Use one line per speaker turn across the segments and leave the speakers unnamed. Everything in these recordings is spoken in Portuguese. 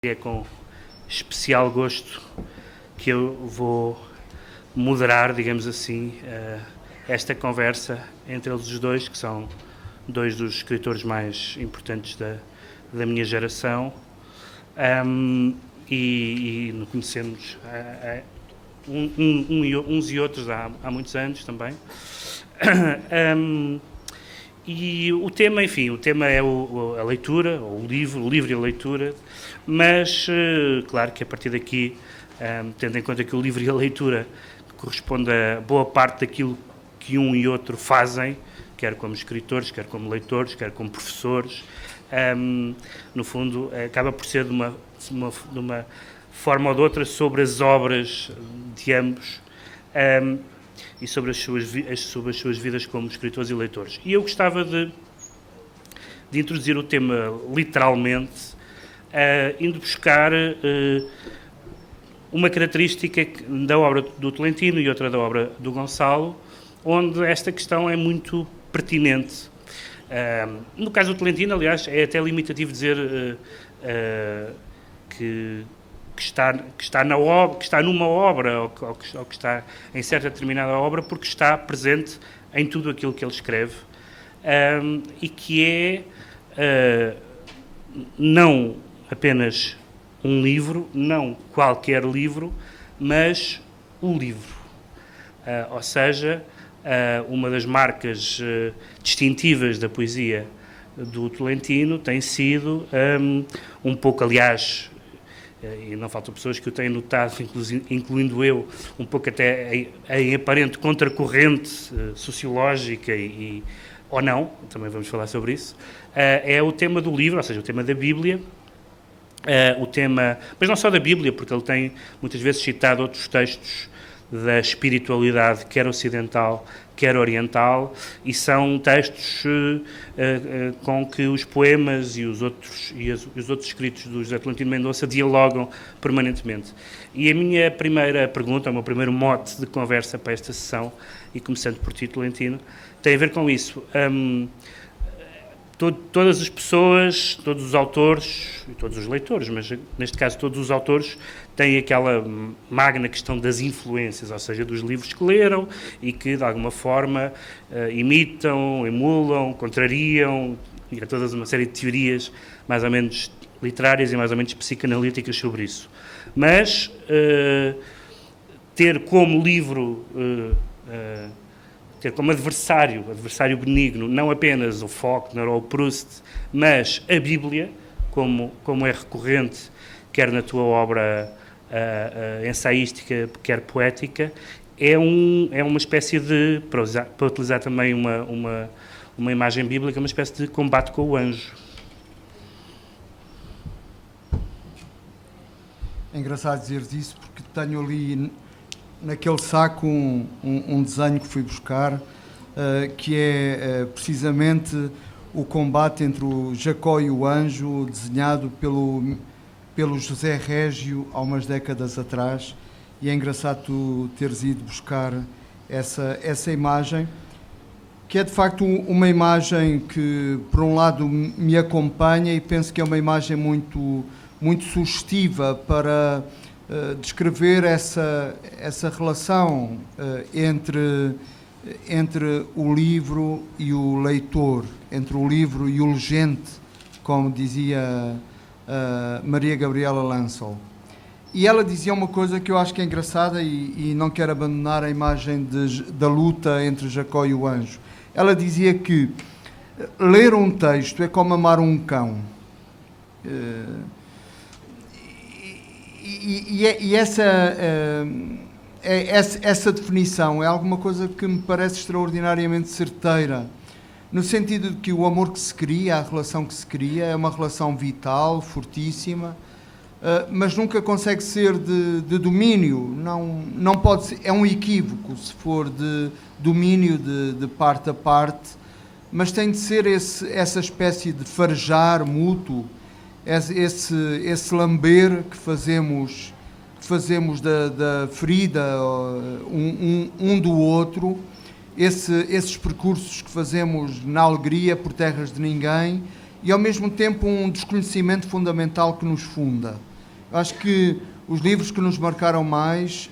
É com especial gosto que eu vou moderar, digamos assim, esta conversa entre eles os dois, que são dois dos escritores mais importantes da minha geração, e nos conhecemos uns e outros há muitos anos também. E o tema, enfim, o tema é a leitura, ou o livro e a leitura, mas claro que a partir daqui, tendo em conta que o livro e a leitura corresponde a boa parte daquilo que um e outro fazem, quer como escritores, quer como leitores, quer como professores, no fundo acaba por ser de uma forma ou de outra sobre as obras de ambos, e sobre as suas vidas como escritores e leitores. E eu gostava de introduzir o tema literalmente, indo buscar uma característica da obra do Tolentino e outra da obra do Gonçalo, onde esta questão é muito pertinente. No caso do Tolentino, aliás, é até limitativo dizer que está na obra, que está numa obra ou que está em certa determinada obra, porque está presente em tudo aquilo que ele escreve, e que é não apenas um livro, não qualquer livro, mas o livro. Ou seja, uma das marcas distintivas da poesia do Tolentino tem sido um pouco, aliás, e não faltam pessoas que o têm notado, incluindo eu, um pouco até em aparente contracorrente sociológica ou não, também vamos falar sobre isso, é o tema do livro, ou seja, o tema da Bíblia, o tema, mas não só da Bíblia, porque ele tem muitas vezes citado outros textos da espiritualidade, quer ocidental, quer oriental, e são textos com que os poemas e os outros escritos do José Tolentino Mendonça dialogam permanentemente. E a minha primeira pergunta, o meu primeiro mote de conversa para esta sessão, e começando por ti, Tolentino, tem a ver com isso. Todas as pessoas, todos os autores e todos os leitores, mas neste caso todos os autores, têm aquela magna questão das influências, ou seja, dos livros que leram e que de alguma forma imitam, emulam, contrariam, e há toda uma série de teorias mais ou menos literárias e mais ou menos psicanalíticas sobre isso. Mas ter como livro... ter como adversário benigno, não apenas o Faulkner ou o Proust, mas a Bíblia, como é recorrente, quer na tua obra ensaística, quer poética, é uma espécie de, para utilizar também uma imagem bíblica, uma espécie de combate com o anjo.
É engraçado dizeres isso, porque tenho ali... naquele saco um desenho que fui buscar, que é precisamente o combate entre o Jacó e o anjo, desenhado pelo José Régio há umas décadas atrás, e é engraçado tu teres ido buscar essa imagem, que é de facto uma imagem que por um lado me acompanha, e penso que é uma imagem muito, muito sugestiva para descrever essa relação entre o livro e o leitor, entre o livro e o legente, como dizia Maria Gabriela Lansel. E ela dizia uma coisa que eu acho que é engraçada, e não quero abandonar a imagem da luta entre Jacó e o anjo. Ela dizia que ler um texto é como amar um cão. E essa definição é alguma coisa que me parece extraordinariamente certeira, no sentido de que o amor que se cria, a relação que se cria, é uma relação vital, fortíssima, mas nunca consegue ser de domínio, não pode ser, é um equívoco se for de domínio de parte a parte, mas tem de ser essa espécie de farejar mútuo, esse lamber que fazemos da ferida um do outro, esses percursos que fazemos na alegria por terras de ninguém, e ao mesmo tempo um desconhecimento fundamental que nos funda. Acho que os livros que nos marcaram mais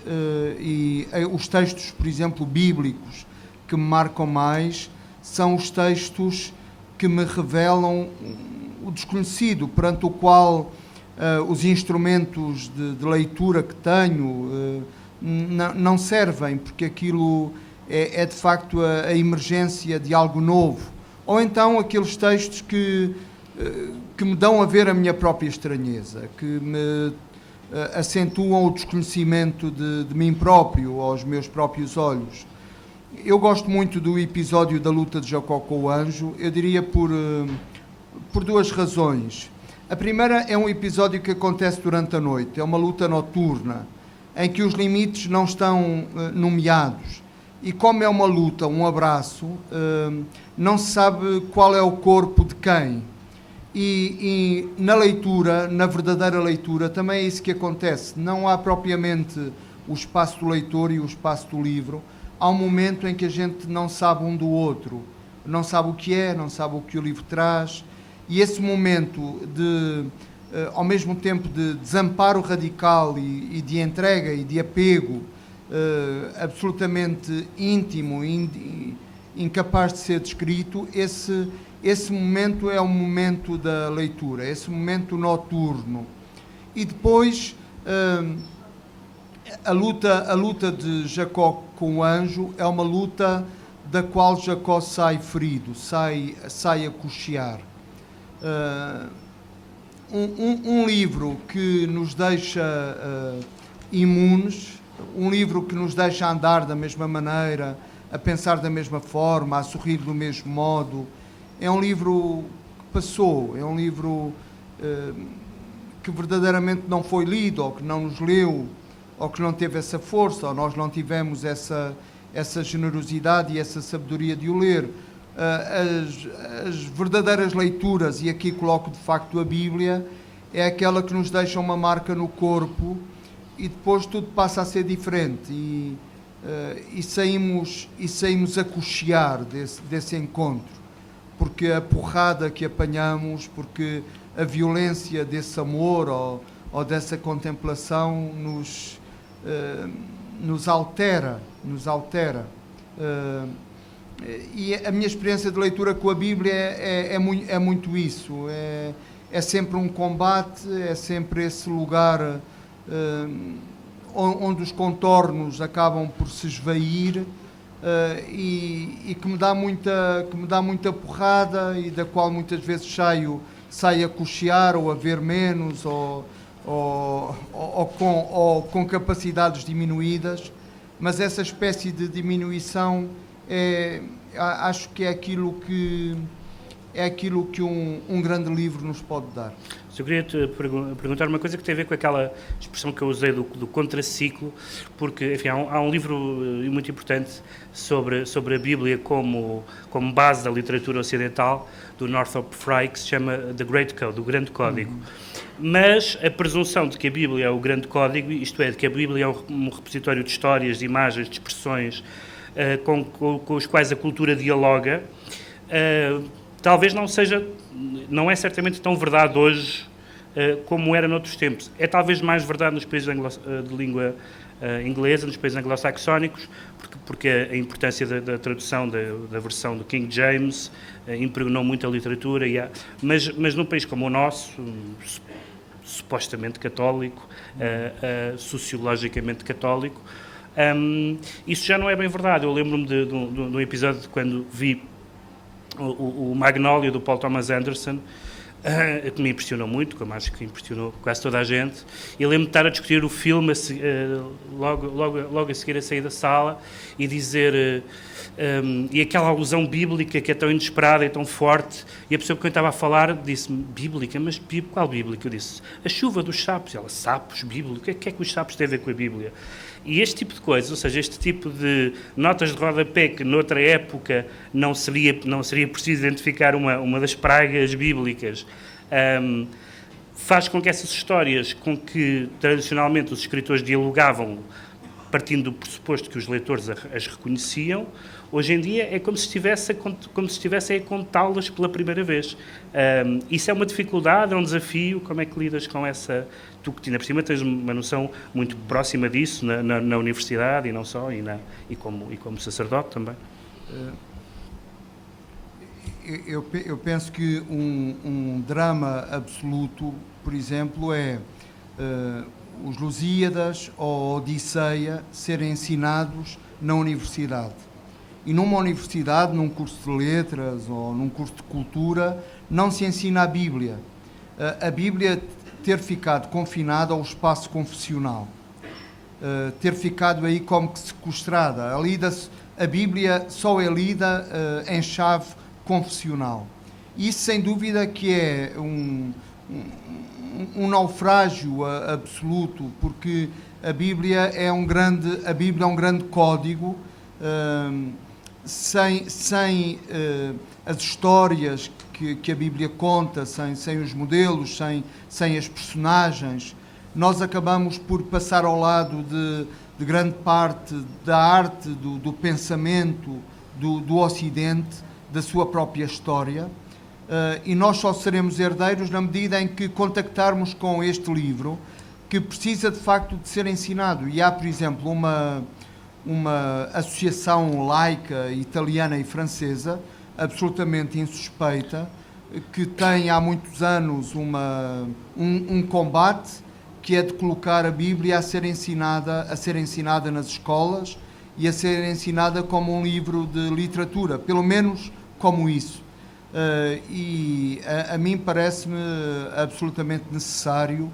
os textos, por exemplo, bíblicos, que me marcam mais, são os textos que me revelam o desconhecido, perante o qual os instrumentos de leitura que tenho não servem, porque aquilo é de facto a emergência de algo novo. Ou então aqueles textos que me dão a ver a minha própria estranheza, que me acentuam o desconhecimento de mim próprio, aos meus próprios olhos. Eu gosto muito do episódio da luta de Jacó com o anjo, eu diria por duas razões. A primeira é um episódio que acontece durante a noite, é uma luta noturna, em que os limites não estão nomeados. E como é uma luta, um abraço, não se sabe qual é o corpo de quem. E na leitura, na verdadeira leitura, também é isso que acontece. Não há propriamente o espaço do leitor e o espaço do livro. Há um momento em que a gente não sabe um do outro. Não sabe o que é, não sabe o que o livro traz. E esse momento ao mesmo tempo de desamparo radical e de entrega e de apego absolutamente íntimo, incapaz de ser descrito, esse momento é o momento da leitura, esse momento noturno. E depois a luta de Jacó com o anjo é uma luta da qual Jacó sai ferido, sai a coxear. Um livro que nos deixa imunes, um livro que nos deixa andar da mesma maneira, a pensar da mesma forma, a sorrir do mesmo modo, é um livro que passou, é um livro que verdadeiramente não foi lido, ou que não nos leu, ou que não teve essa força, ou nós não tivemos essa generosidade e essa sabedoria de o ler. As verdadeiras leituras, e aqui coloco de facto a Bíblia, é aquela que nos deixa uma marca no corpo e depois tudo passa a ser diferente e saímos a coxear desse encontro, porque a porrada que apanhamos, porque a violência desse amor ou dessa contemplação nos altera. E a minha experiência de leitura com a Bíblia é muito isso, é sempre um combate, é sempre esse lugar onde os contornos acabam por se esvair e que me dá muita porrada e da qual muitas vezes saio a coxear ou a ver menos ou com capacidades diminuídas, mas essa espécie de diminuição acho que é aquilo que um grande livro nos pode dar.
Eu queria te perguntar uma coisa que tem a ver com aquela expressão que eu usei do contraciclo, porque, enfim, há um livro muito importante sobre a Bíblia como base da literatura ocidental, do Northrop Frye, que se chama The Great Code, o Grande Código. Mas a presunção de que a Bíblia é o Grande Código, isto é, de que a Bíblia é um repositório de histórias, de imagens, de expressões com os quais a cultura dialoga, talvez não é certamente tão verdade hoje como era noutros tempos. É talvez mais verdade nos países de língua inglesa, nos países anglo-saxónicos, porque a importância da tradução da versão do King James impregnou muito a literatura, mas num país como o nosso, supostamente católico, sociologicamente católico, isso já não é bem verdade. Eu lembro-me de um episódio de quando vi o Magnolia, do Paul Thomas Anderson, que me impressionou muito, como acho que impressionou quase toda a gente, e lembro-me de estar a discutir o filme logo a seguir a sair da sala e dizer e aquela alusão bíblica que é tão inesperada e tão forte, e a pessoa com quem estava a falar disse-me: bíblica? Mas qual bíblica? Eu disse: a chuva dos sapos. Ela: sapos, bíblica? O que é que os sapos têm a ver com a Bíblia? E este tipo de coisas, ou seja, este tipo de notas de rodapé que noutra época não seria preciso identificar uma das pragas bíblicas, faz com que essas histórias com que tradicionalmente os escritores dialogavam, partindo do pressuposto que os leitores as reconheciam, Hoje em dia é como se estivesse a contá-las pela primeira vez. Isso é uma dificuldade, é um desafio. Como é que lidas com essa... Tu, que ainda por cima tens uma noção muito próxima disso na universidade e não só, e como sacerdote também.
Eu penso que um drama absoluto, por exemplo, é os Lusíadas ou a Odisseia serem ensinados na universidade. E numa universidade, num curso de letras ou num curso de cultura, não se ensina a Bíblia. A Bíblia ter ficado confinada ao espaço confessional, ter ficado aí como que sequestrada. A Bíblia só é lida em chave confessional. Isso, sem dúvida, que é um naufrágio absoluto, porque a Bíblia é um grande código, sem as histórias que a Bíblia conta, sem os modelos, sem as personagens, nós acabamos por passar ao lado de grande parte da arte, do pensamento do Ocidente, da sua própria história, e nós só seremos herdeiros na medida em que contactarmos com este livro, que precisa de facto de ser ensinado. E há, por exemplo, uma associação laica italiana e francesa, absolutamente insuspeita, que tem há muitos anos um combate, que é de colocar a Bíblia a ser ensinada nas escolas e a ser ensinada como um livro de literatura, pelo menos como isso. E a mim parece-me absolutamente necessário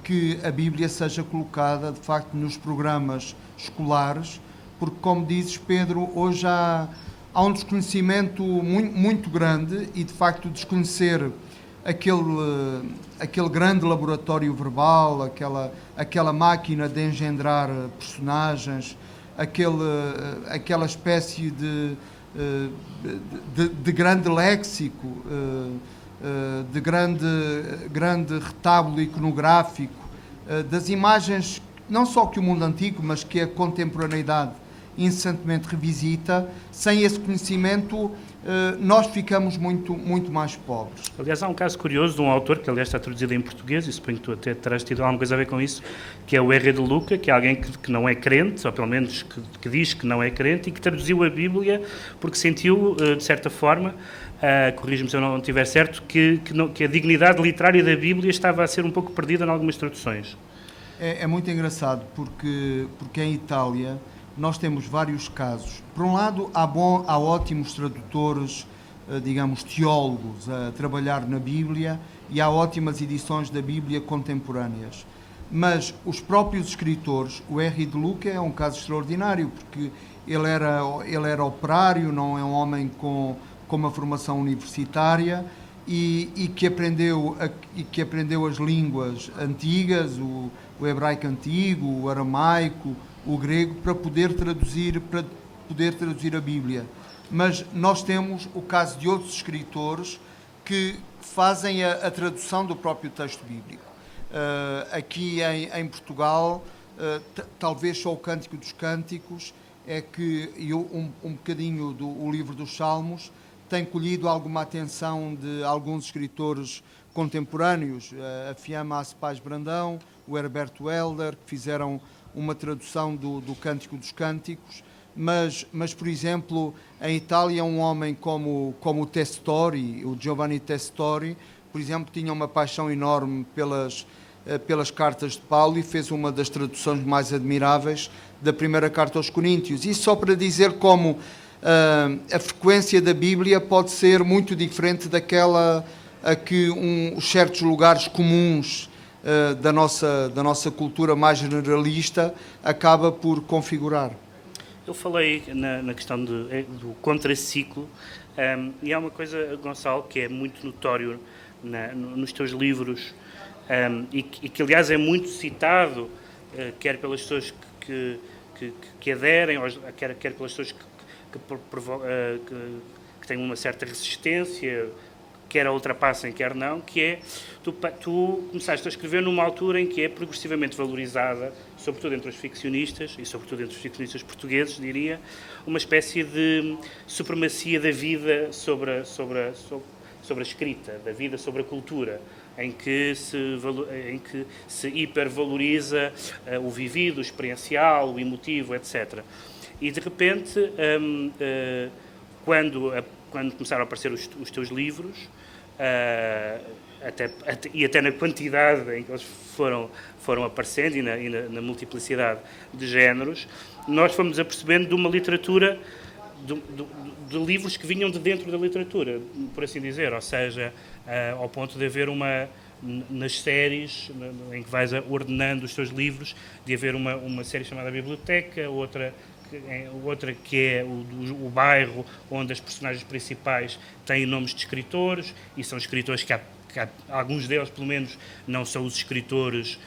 que a Bíblia seja colocada, de facto, nos programas escolares, porque, como dizes, Pedro, hoje há um desconhecimento muito grande e, de facto, desconhecer aquele grande laboratório verbal, aquela máquina de engendrar personagens, aquela espécie de grande léxico, de grande retábulo iconográfico, das imagens, não só que o mundo antigo, mas que a contemporaneidade incessantemente revisita. Sem esse conhecimento, nós ficamos muito mais pobres.
Aliás, há um caso curioso de um autor, que aliás está traduzido em português, e suponho que tu até terás tido alguma coisa a ver com isso, que é o R. de Luca, que é alguém que não é crente, ou pelo menos que diz que não é crente, e que traduziu a Bíblia porque sentiu, de certa forma, corrijo-me se eu não estiver certo, que a dignidade literária da Bíblia estava a ser um pouco perdida em algumas traduções.
É muito engraçado, porque em Itália nós temos vários casos. Por um lado, há ótimos tradutores, digamos, teólogos a trabalhar na Bíblia, e há ótimas edições da Bíblia contemporâneas. Mas os próprios escritores, o R. de Luca é um caso extraordinário, porque ele era operário, não é um homem com uma formação universitária, e que aprendeu as línguas antigas, o hebraico antigo, o aramaico, o grego, para poder traduzir a Bíblia. Mas nós temos o caso de outros escritores que fazem a tradução do próprio texto bíblico. Aqui em Portugal, talvez só o Cântico dos Cânticos é que um bocadinho do livro dos Salmos tem colhido alguma atenção de alguns escritores contemporâneos, a Fiamma Paz Brandão, o Herberto Helder, que fizeram uma tradução do Cântico dos Cânticos, mas, por exemplo, em Itália, um homem como o Testori, o Giovanni Testori, por exemplo, tinha uma paixão enorme pelas cartas de Paulo e fez uma das traduções mais admiráveis da primeira carta aos Coríntios. Isso só para dizer como a frequência da Bíblia pode ser muito diferente daquela a que certos lugares comuns da nossa cultura mais generalista acaba por configurar.
Eu falei na questão do contraciclo, e há uma coisa, Gonçalo, que é muito notório nos teus livros, e que aliás é muito citado, quer pelas pessoas que aderem, quer pelas pessoas que têm uma certa resistência, quer a ultrapassem, quer não, que é, tu começaste a escrever numa altura em que é progressivamente valorizada, sobretudo entre os ficcionistas, e sobretudo entre os ficcionistas portugueses, diria, uma espécie de supremacia da vida sobre a escrita, da vida sobre a cultura, em que se hipervaloriza o vivido, o experiencial, o emotivo, etc. E, de repente, quando começaram a aparecer os teus livros, até na quantidade em que eles foram aparecendo e na multiplicidade de géneros, nós fomos apercebendo de uma literatura, de livros que vinham de dentro da literatura, por assim dizer, ou seja, ao ponto de haver nas séries em que vais ordenando os teus livros, de haver uma série chamada Biblioteca, outra que é o bairro onde as personagens principais têm nomes de escritores, e são escritores que alguns deles, pelo menos, não são os escritores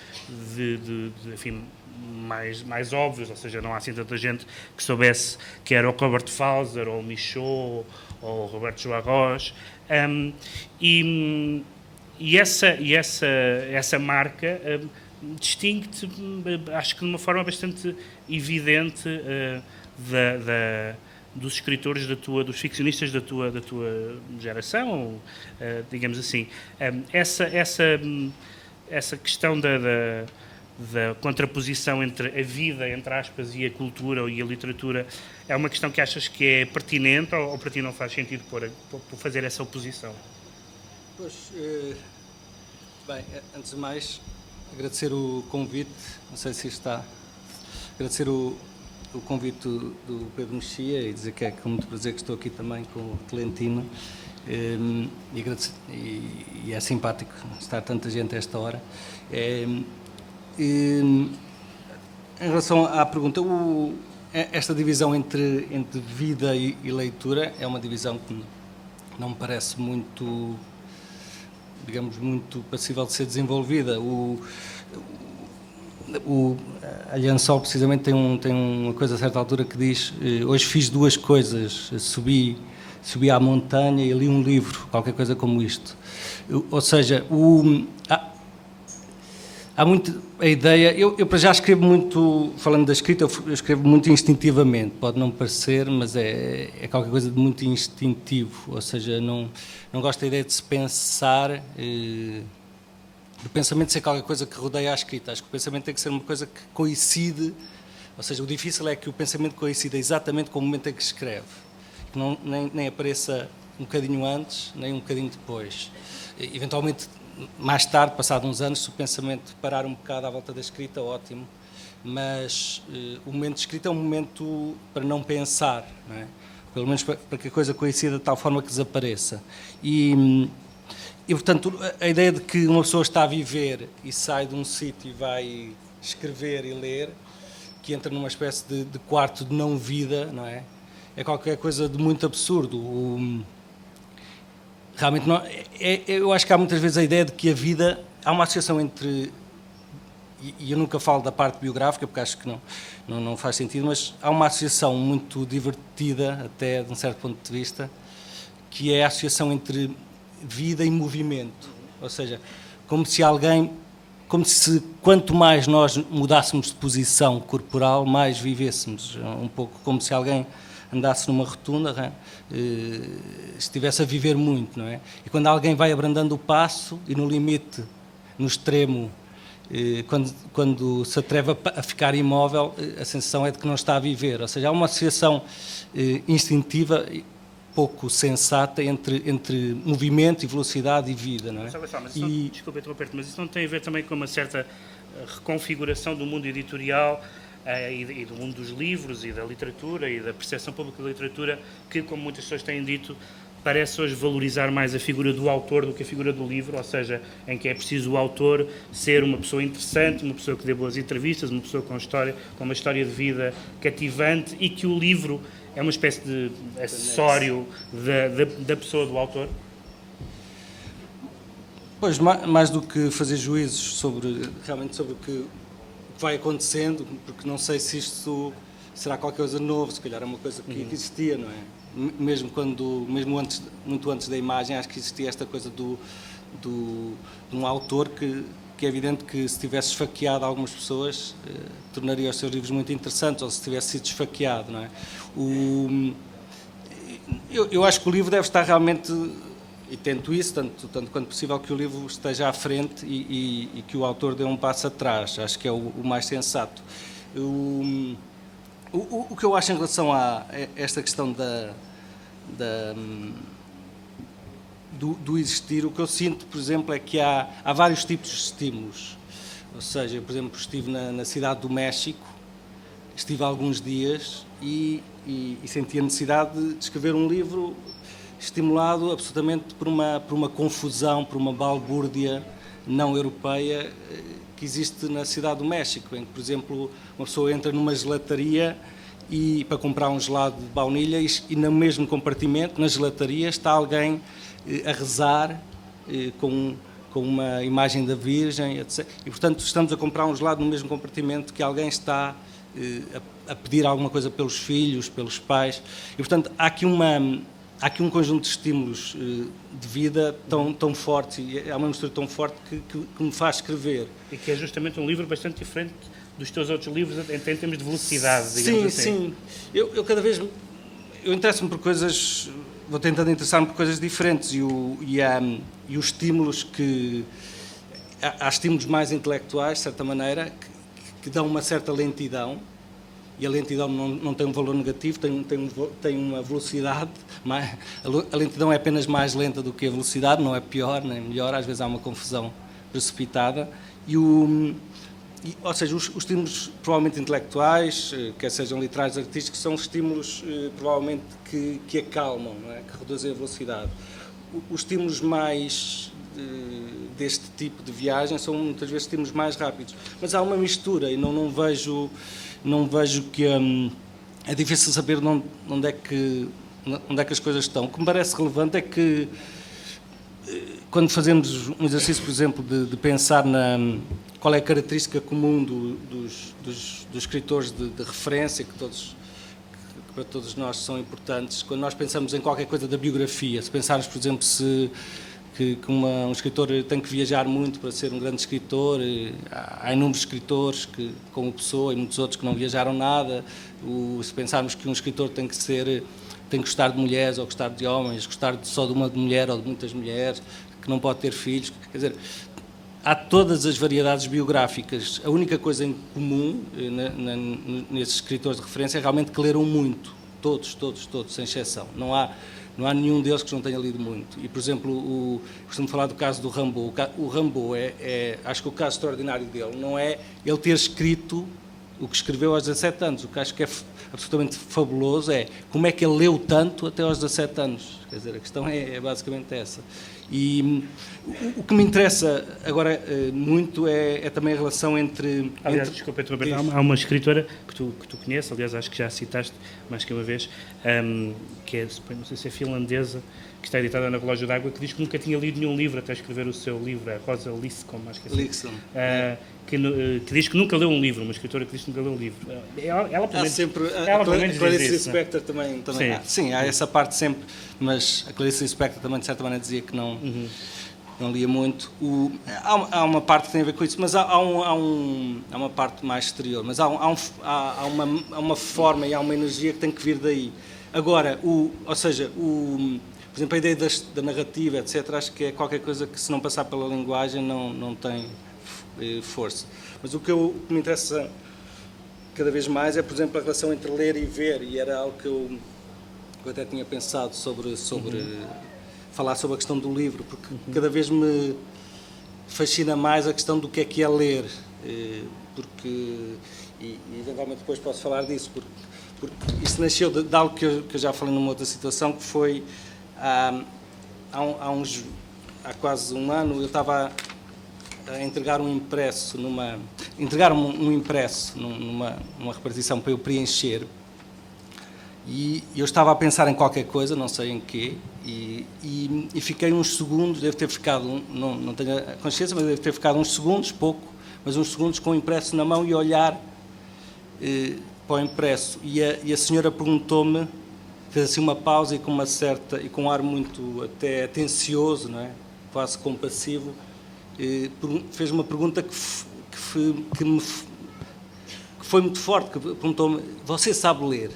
enfim, mais óbvios, ou seja, não há assim tanta gente que soubesse que era o Robert Fauser, ou o Michaud, ou o Roberto Joarros, e essa marca distingue-te, acho que de uma forma bastante evidente, dos escritores dos ficcionistas da tua geração, digamos assim. Essa questão da contraposição entre a vida, entre aspas, e a cultura e a literatura, é uma questão que achas que é pertinente, ou para ti não faz sentido por fazer essa oposição?
Pois, bem, antes de mais, agradecer o convite, não sei se está, agradecer o convite do Pedro Mexia e dizer que é com muito prazer que estou aqui também com o Tolentino, e é simpático estar tanta gente a esta hora. Em relação à pergunta, esta divisão entre vida e leitura é uma divisão que não me parece muito, digamos, muito passível de ser desenvolvida. A Lhansol precisamente tem uma coisa a certa altura que diz: hoje fiz duas coisas, subi à montanha e li um livro, qualquer coisa como isto. Ou seja, há muito a ideia, eu para já escrevo muito, falando da escrita, eu escrevo muito instintivamente, pode não parecer, mas é qualquer coisa de muito instintivo, ou seja, não gosto da ideia de se pensar, do pensamento ser qualquer coisa que rodeia a escrita. Acho que o pensamento tem que ser uma coisa que coincide, ou seja, o difícil é que o pensamento coincida exatamente com o momento em que escreve, que nem apareça um bocadinho antes, nem um bocadinho depois. Eventualmente, mais tarde, passado uns anos, se o pensamento parar um bocado à volta da escrita, ótimo, mas o momento de escrita é um momento para não pensar, não é? Pelo menos para que a coisa coincida de tal forma que desapareça. E, portanto, a ideia de que uma pessoa está a viver e sai de um sítio e vai escrever e ler, que entra numa espécie de quarto de não-vida, não é? É qualquer coisa de muito absurdo. Realmente, não, eu acho que há muitas vezes a ideia de que a vida... Há uma associação entre... E eu nunca falo da parte biográfica, porque acho que não faz sentido, mas há uma associação muito divertida, até de um certo ponto de vista, que é a associação entre vida e movimento. Ou seja, como se quanto mais nós mudássemos de posição corporal, mais vivêssemos. Um pouco como se alguém andasse numa rotunda, estivesse a viver muito, não é? E quando alguém vai abrandando o passo e no limite, no extremo, quando se atreve a ficar imóvel, a sensação é de que não está a viver. Ou seja, há uma associação instintiva pouco sensata entre movimento e velocidade e vida, não é?
Desculpa interromper-te, mas isso não tem a ver também com uma certa reconfiguração do mundo editorial e do mundo dos livros e da literatura e da percepção pública da literatura, que, como muitas pessoas têm dito, parece hoje valorizar mais a figura do autor do que a figura do livro, ou seja, em que é preciso o autor ser uma pessoa interessante, uma pessoa que dê boas entrevistas, uma pessoa com uma história de vida cativante, e que o livro é uma espécie de acessório da pessoa do autor?
Pois, mais do que fazer juízos realmente sobre o que vai acontecendo, porque não sei se isto será qualquer coisa novo, se calhar é uma coisa que existia, não é? muito antes da imagem, acho que existia esta coisa de um autor que é evidente que se tivesse esfaqueado algumas pessoas, tornaria os seus livros muito interessantes, ou se tivesse sido esfaqueado, não é? Eu acho que o livro deve estar realmente, e tento isso, tanto quanto possível, que o livro esteja à frente e que o autor dê um passo atrás. Acho que é o mais sensato. O que eu acho em relação a esta questão do existir, o que eu sinto, por exemplo, é que há vários tipos de estímulos. Ou seja, eu, por exemplo, estive na cidade do México, estive há alguns dias e senti a necessidade de escrever um livro estimulado absolutamente por uma confusão, por uma balbúrdia não europeia que existe na cidade do México, em que, por exemplo, uma pessoa entra numa gelataria para comprar um gelado de baunilha e no mesmo compartimento, na gelataria, está alguém a rezar com uma imagem da Virgem, etc. E, portanto, estamos a comprar um gelado no mesmo compartimento que alguém está a pedir alguma coisa pelos filhos, pelos pais. E, portanto, há aqui um conjunto de estímulos de vida tão forte, e há uma mistura tão forte que me faz escrever.
E que é justamente um livro bastante diferente dos teus outros livros em termos de velocidade, digamos assim.
Sim. Eu cada vez... Eu interesso-me por coisas... Vou tentando interessar-me por coisas diferentes e os estímulos que... Há estímulos mais intelectuais, de certa maneira, que dão uma certa lentidão, e a lentidão não tem um valor negativo, tem uma velocidade. A lentidão é apenas mais lenta do que a velocidade, não é pior nem melhor, às vezes há uma confusão precipitada. Ou seja, os estímulos provavelmente intelectuais, quer sejam literários, artísticos, são estímulos provavelmente que acalmam, não é? Que reduzem a velocidade. Os estímulos mais deste tipo de viagem são muitas vezes estímulos mais rápidos. Mas há uma mistura e não vejo que... é difícil saber onde é que as coisas estão. O que me parece relevante é que quando fazemos um exercício, por exemplo, de pensar qual é a característica comum dos escritores de referência, que para todos nós são importantes, quando nós pensamos em qualquer coisa da biografia, se pensarmos, por exemplo, que um escritor tem que viajar muito para ser um grande escritor, há inúmeros escritores, como Pessoa e muitos outros, que não viajaram nada. Se pensarmos que um escritor tem que gostar de mulheres ou gostar de homens, gostar só de uma mulher ou de muitas mulheres, que não pode ter filhos, quer dizer, há todas as variedades biográficas. A única coisa em comum nesses escritores de referência é realmente que leram muito, todos, sem exceção. Não há nenhum deles que não tenha lido muito. E, por exemplo, costumo falar do caso do Rimbaud. O Rimbaud acho que o caso extraordinário dele não é ele ter escrito o que escreveu aos 17 anos. O que acho que é absolutamente fabuloso é como é que ele leu tanto até aos 17 anos. Quer dizer, a questão é basicamente essa. E o que me interessa agora muito é também a relação entre...
Aliás, desculpa, há uma escritora que tu conheces, aliás, acho que já a citaste mais que uma vez, que é, não sei se é finlandesa, que está editada na Relógio d'Água, que diz que nunca tinha lido nenhum livro até escrever o seu livro, a Rosa Lisscom, acho que é assim. Que diz que nunca leu um livro, uma escritora que diz que nunca leu um livro. Ela pelo menos
Clarice
diz isso,
Lispector também sim, há essa parte sempre, mas a Clarice Lispector também de certa maneira dizia que não lia muito. Há uma parte que tem a ver com isso, mas há uma parte mais exterior, mas há uma forma e há uma energia que tem que vir daí. Agora, ou seja, por exemplo, a ideia da narrativa, etc., acho que é qualquer coisa que, se não passar pela linguagem, não tem força. Mas o que me interessa cada vez mais é, por exemplo, a relação entre ler e ver, e era algo que eu até tinha pensado sobre falar sobre a questão do livro, porque cada vez me fascina mais a questão do que é ler, porque, e eventualmente depois posso falar disso, porque isso nasceu de algo que eu já falei numa outra situação, que foi há quase um ano eu estava a entregar um impresso numa repartição para eu preencher, e eu estava a pensar em qualquer coisa, não sei em quê, e fiquei uns segundos, devo ter ficado, não tenho a consciência, mas devo ter ficado uns segundos, pouco, mas uns segundos com o impresso na mão e olhar para o impresso, e a senhora perguntou-me fez assim uma pausa e com uma certa, e com um ar muito até atencioso, não é? Quase compassivo, fez uma pergunta que foi muito forte, que perguntou-me: você sabe ler?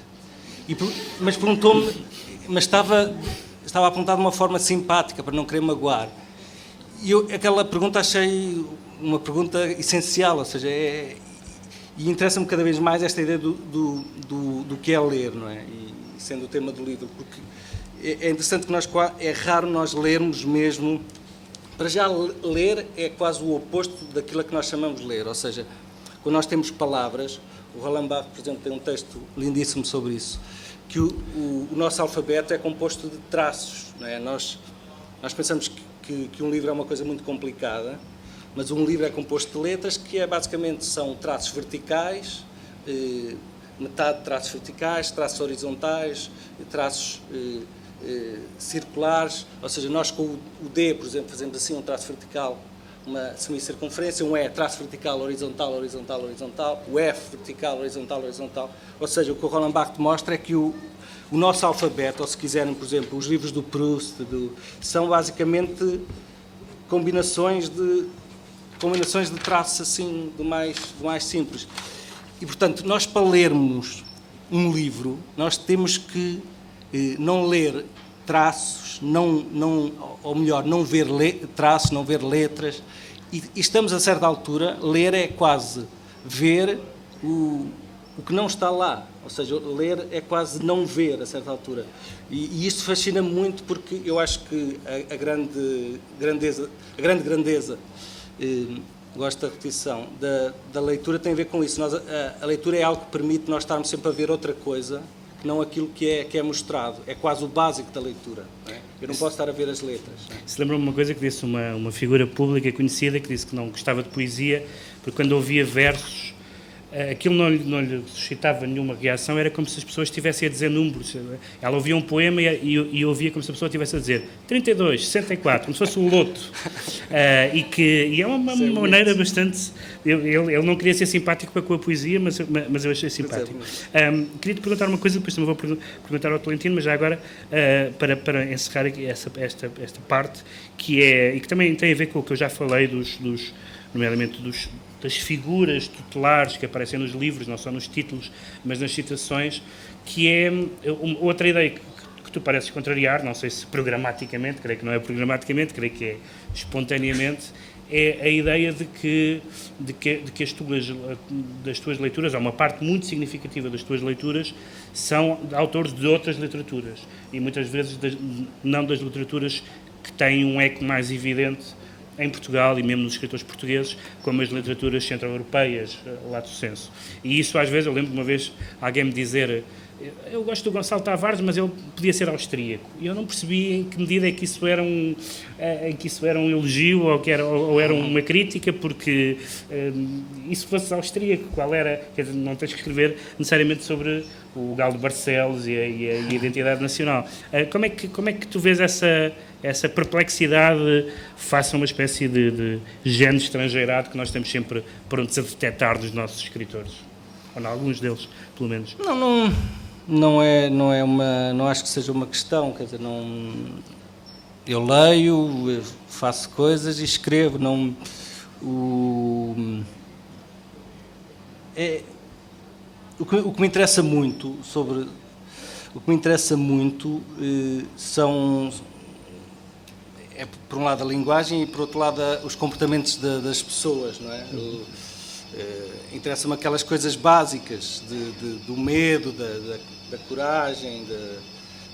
Mas perguntou-me, mas estava a perguntar de uma forma simpática, para não querer magoar. E eu aquela pergunta achei uma pergunta essencial, ou seja, e interessa-me cada vez mais esta ideia do que é ler, não é? E sendo o tema do livro, porque é interessante que é raro nós lermos mesmo. Para já, ler é quase o oposto daquilo a que nós chamamos de ler, ou seja, quando nós temos palavras, o Roland Barthes, por exemplo, tem um texto lindíssimo sobre isso, que o nosso alfabeto é composto de traços, não é? Nós pensamos que um livro é uma coisa muito complicada, mas um livro é composto de letras que basicamente são traços verticais, metade de traços verticais, traços horizontais, traços circulares, ou seja, nós com o D, por exemplo, fazemos assim um traço vertical, uma semicircunferência, um E, traço vertical, horizontal, horizontal, horizontal, o F, vertical, horizontal, horizontal, ou seja, o que o Roland Barthes mostra é que o nosso alfabeto, ou se quiserem, por exemplo, os livros do Proust, são basicamente combinações de traços assim, do mais simples. E, portanto, nós para lermos um livro, nós temos que não ler traços, ou melhor, não ver traços, não ver letras, e estamos a certa altura, ler é quase ver o que não está lá, ou seja, ler é quase não ver a certa altura, e isto fascina-me muito porque eu acho que a grande grandeza, gosto da repetição, da leitura tem a ver com isso. A leitura é algo que permite nós estarmos sempre a ver outra coisa, não aquilo que é mostrado. É quase o básico da leitura. Não é? Eu não posso estar a ver as letras.
Se lembra-me uma coisa que disse uma figura pública conhecida, que disse que não gostava de poesia, porque quando ouvia versos, aquilo não lhe suscitava nenhuma reação, era como se as pessoas estivessem a dizer números. Ela ouvia um poema e ouvia como se a pessoa estivesse a dizer 32, 64, como se fosse um loto. E é uma maneira bastante... Ele não queria ser simpático com a poesia, mas eu achei simpático. Queria-te perguntar uma coisa, depois também vou perguntar ao Tolentino, mas já agora, para encerrar aqui esta parte, e que também tem a ver com o que eu já falei, nomeadamente das figuras tutelares que aparecem nos livros, não só nos títulos, mas nas citações, que é outra ideia que tu pareces contrariar, não sei se programaticamente, creio que não é programaticamente, creio que é espontaneamente, é a ideia de que das tuas leituras, ou uma parte muito significativa das tuas leituras, são de autores de outras literaturas, e muitas vezes não das literaturas que têm um eco mais evidente em Portugal e mesmo nos escritores portugueses, como as literaturas centro-europeias, lato sensu. E isso, às vezes, eu lembro de uma vez alguém me dizer: eu gosto do Gonçalo Tavares, mas ele podia ser austríaco. E eu não percebi em que medida é que isso era um elogio ou era uma crítica, porque e se fosse austríaco, qual era? Quer dizer, não tens que escrever necessariamente sobre o Galo de Barcelos e a identidade nacional. Como é que tu vês essa perplexidade face a uma espécie de gene estrangeirado que nós estamos sempre prontos a detectar dos nossos escritores? Ou em alguns deles, pelo menos.
Não acho que seja uma questão, quer dizer, eu leio, eu faço coisas e escrevo, o que me interessa muito são, por um lado, a linguagem e, por outro lado, os comportamentos das pessoas, não é? Interessa-me aquelas coisas básicas do medo, da coragem,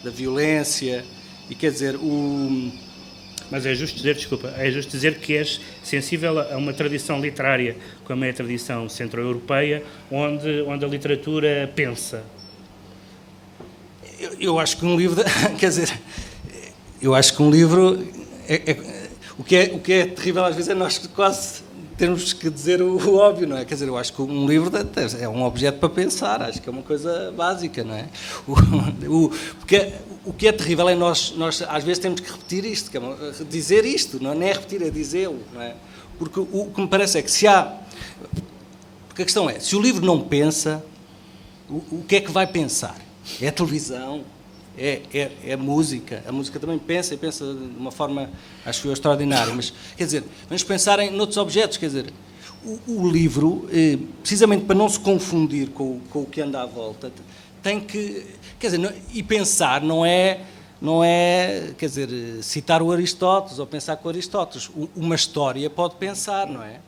da violência, e quer dizer,
Mas é justo dizer que és sensível a uma tradição literária, como é a tradição centro-europeia, onde a literatura pensa.
Eu acho que um livro, quer dizer, eu acho que um livro, o que é terrível às vezes é nós quase termos que dizer o óbvio, não é? Quer dizer, eu acho que um livro é um objeto para pensar, acho que é uma coisa básica, não é? O que é terrível é nós às vezes temos que repetir isto, dizer isto, não é repetir, é dizê-lo, não é? Porque o que me parece é que porque a questão é, se o livro não pensa, o que é que vai pensar? É a televisão, é música. A música também pensa, e pensa de uma forma, acho eu, extraordinária. Mas, quer dizer, vamos pensar em outros objetos, quer dizer, o livro, precisamente para não se confundir com o que anda à volta, tem que, quer dizer, e pensar não é, quer dizer, citar o Aristóteles ou pensar com Aristóteles. Uma história pode pensar, não é?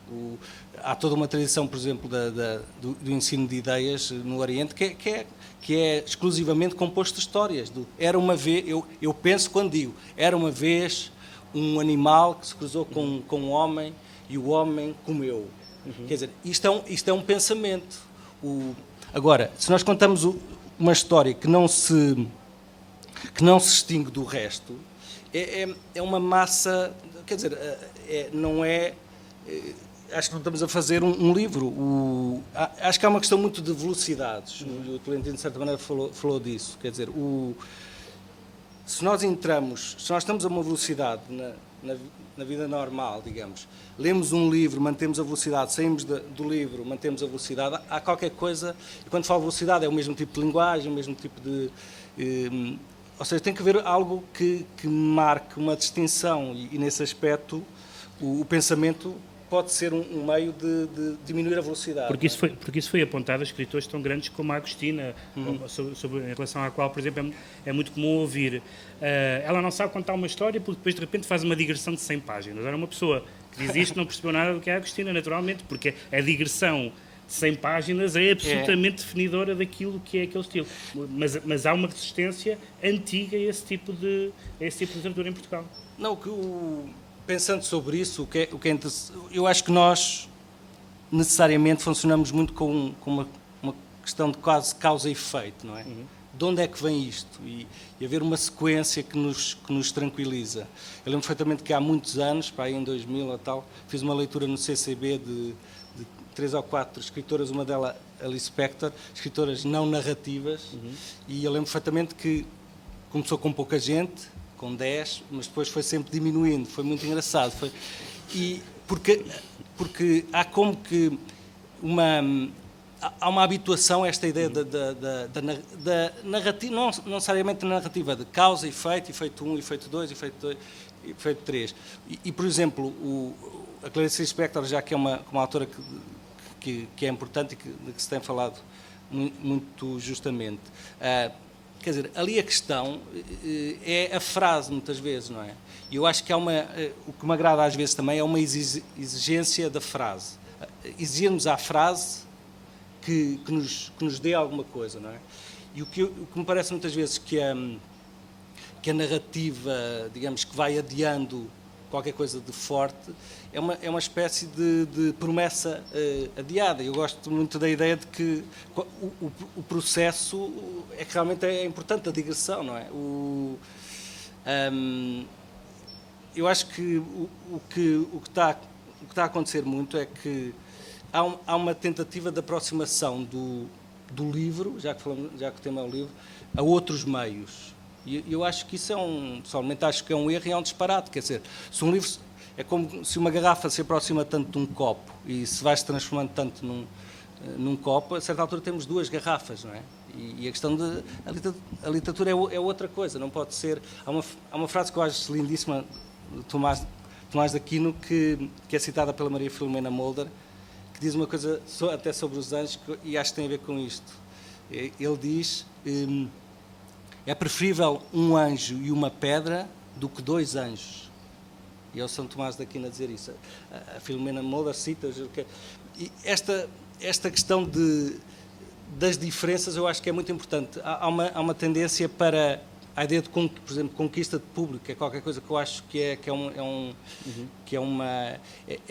Há toda uma tradição, por exemplo, do ensino de ideias no Oriente que é exclusivamente composto de histórias. Era uma vez, eu penso quando digo, era uma vez um animal que se cruzou com um homem e o homem comeu. Quer dizer, isto é um pensamento. Agora, se nós contamos uma história que não se distingue do resto, é uma massa, quer dizer, não é... Acho que não estamos a fazer um livro. Acho que há uma questão muito de velocidades. O Tolentino, de certa maneira, falou disso. Quer dizer, se nós estamos a uma velocidade na vida normal, digamos, lemos um livro, mantemos a velocidade, saímos do livro, mantemos a velocidade, há qualquer coisa, e quando falo velocidade é o mesmo tipo de linguagem, o mesmo tipo de... ou seja, tem que haver algo que marque uma distinção, e nesse aspecto o pensamento pode ser um meio de diminuir a velocidade.
Porque isso foi apontado a escritores tão grandes como a Agostina, em relação à qual, por exemplo, é muito comum ouvir. Ela não sabe contar uma história porque depois, de repente, faz uma digressão de 100 páginas. Era uma pessoa que diz isto não percebeu nada do que é a Agostina, naturalmente, porque a digressão de 100 páginas é absolutamente definidora daquilo que é aquele estilo. Mas há uma resistência antiga a esse tipo de literatura em Portugal.
Não, pensando sobre isso, o que é eu acho que nós necessariamente funcionamos muito com uma questão de quase causa e efeito, não é? De onde é que vem isto? E haver uma sequência que nos tranquiliza. Eu lembro perfeitamente que há muitos anos, para aí em 2000 ou tal, fiz uma leitura no CCB de 3 ou 4 escritoras, uma delas Alice Spector, escritoras não narrativas, e eu lembro perfeitamente que começou com pouca gente, com 10, mas depois foi sempre diminuindo, foi muito engraçado. Porque há como que há uma habituação a esta ideia da narrativa, não necessariamente da narrativa, de causa, efeito 1, efeito 2, efeito 3. E por exemplo, a Clarice Lispector, já que é uma autora que é importante e de que se tem falado muito justamente, quer dizer, ali a questão é a frase, muitas vezes, não é? E eu acho que o que me agrada às vezes também é uma exigência da frase. Exigirmos à frase que nos dê alguma coisa, não é? E o que me parece muitas vezes que a narrativa, digamos, que vai adiando qualquer coisa de forte, é uma espécie de promessa adiada. Eu gosto muito da ideia de que o processo é que realmente é importante, a digressão, não é? Eu acho que o que está a acontecer muito é que há uma tentativa de aproximação do livro, já que o tema é o livro, a outros meios. E eu acho que isso pessoalmente acho que é um erro e é um disparate. Quer dizer, se um livro é como se uma garrafa se aproxima tanto de um copo e se vai se transformando tanto num copo, a certa altura temos 2 garrafas, não é? E a questão a literatura é outra coisa, não pode ser. Há uma frase que eu acho lindíssima de Tomás de Aquino que é citada pela Maria Filomena Mulder, que diz uma coisa até sobre os anjos e acho que tem a ver com isto. Ele diz: é preferível um anjo e uma pedra do que 2 anjos. E é o São Tomás de Aquino a dizer isso. A Filomena Mulder cita... E esta questão das diferenças eu acho que é muito importante. Há uma tendência para a ideia de, por exemplo, conquista de público, que é qualquer coisa que eu acho que é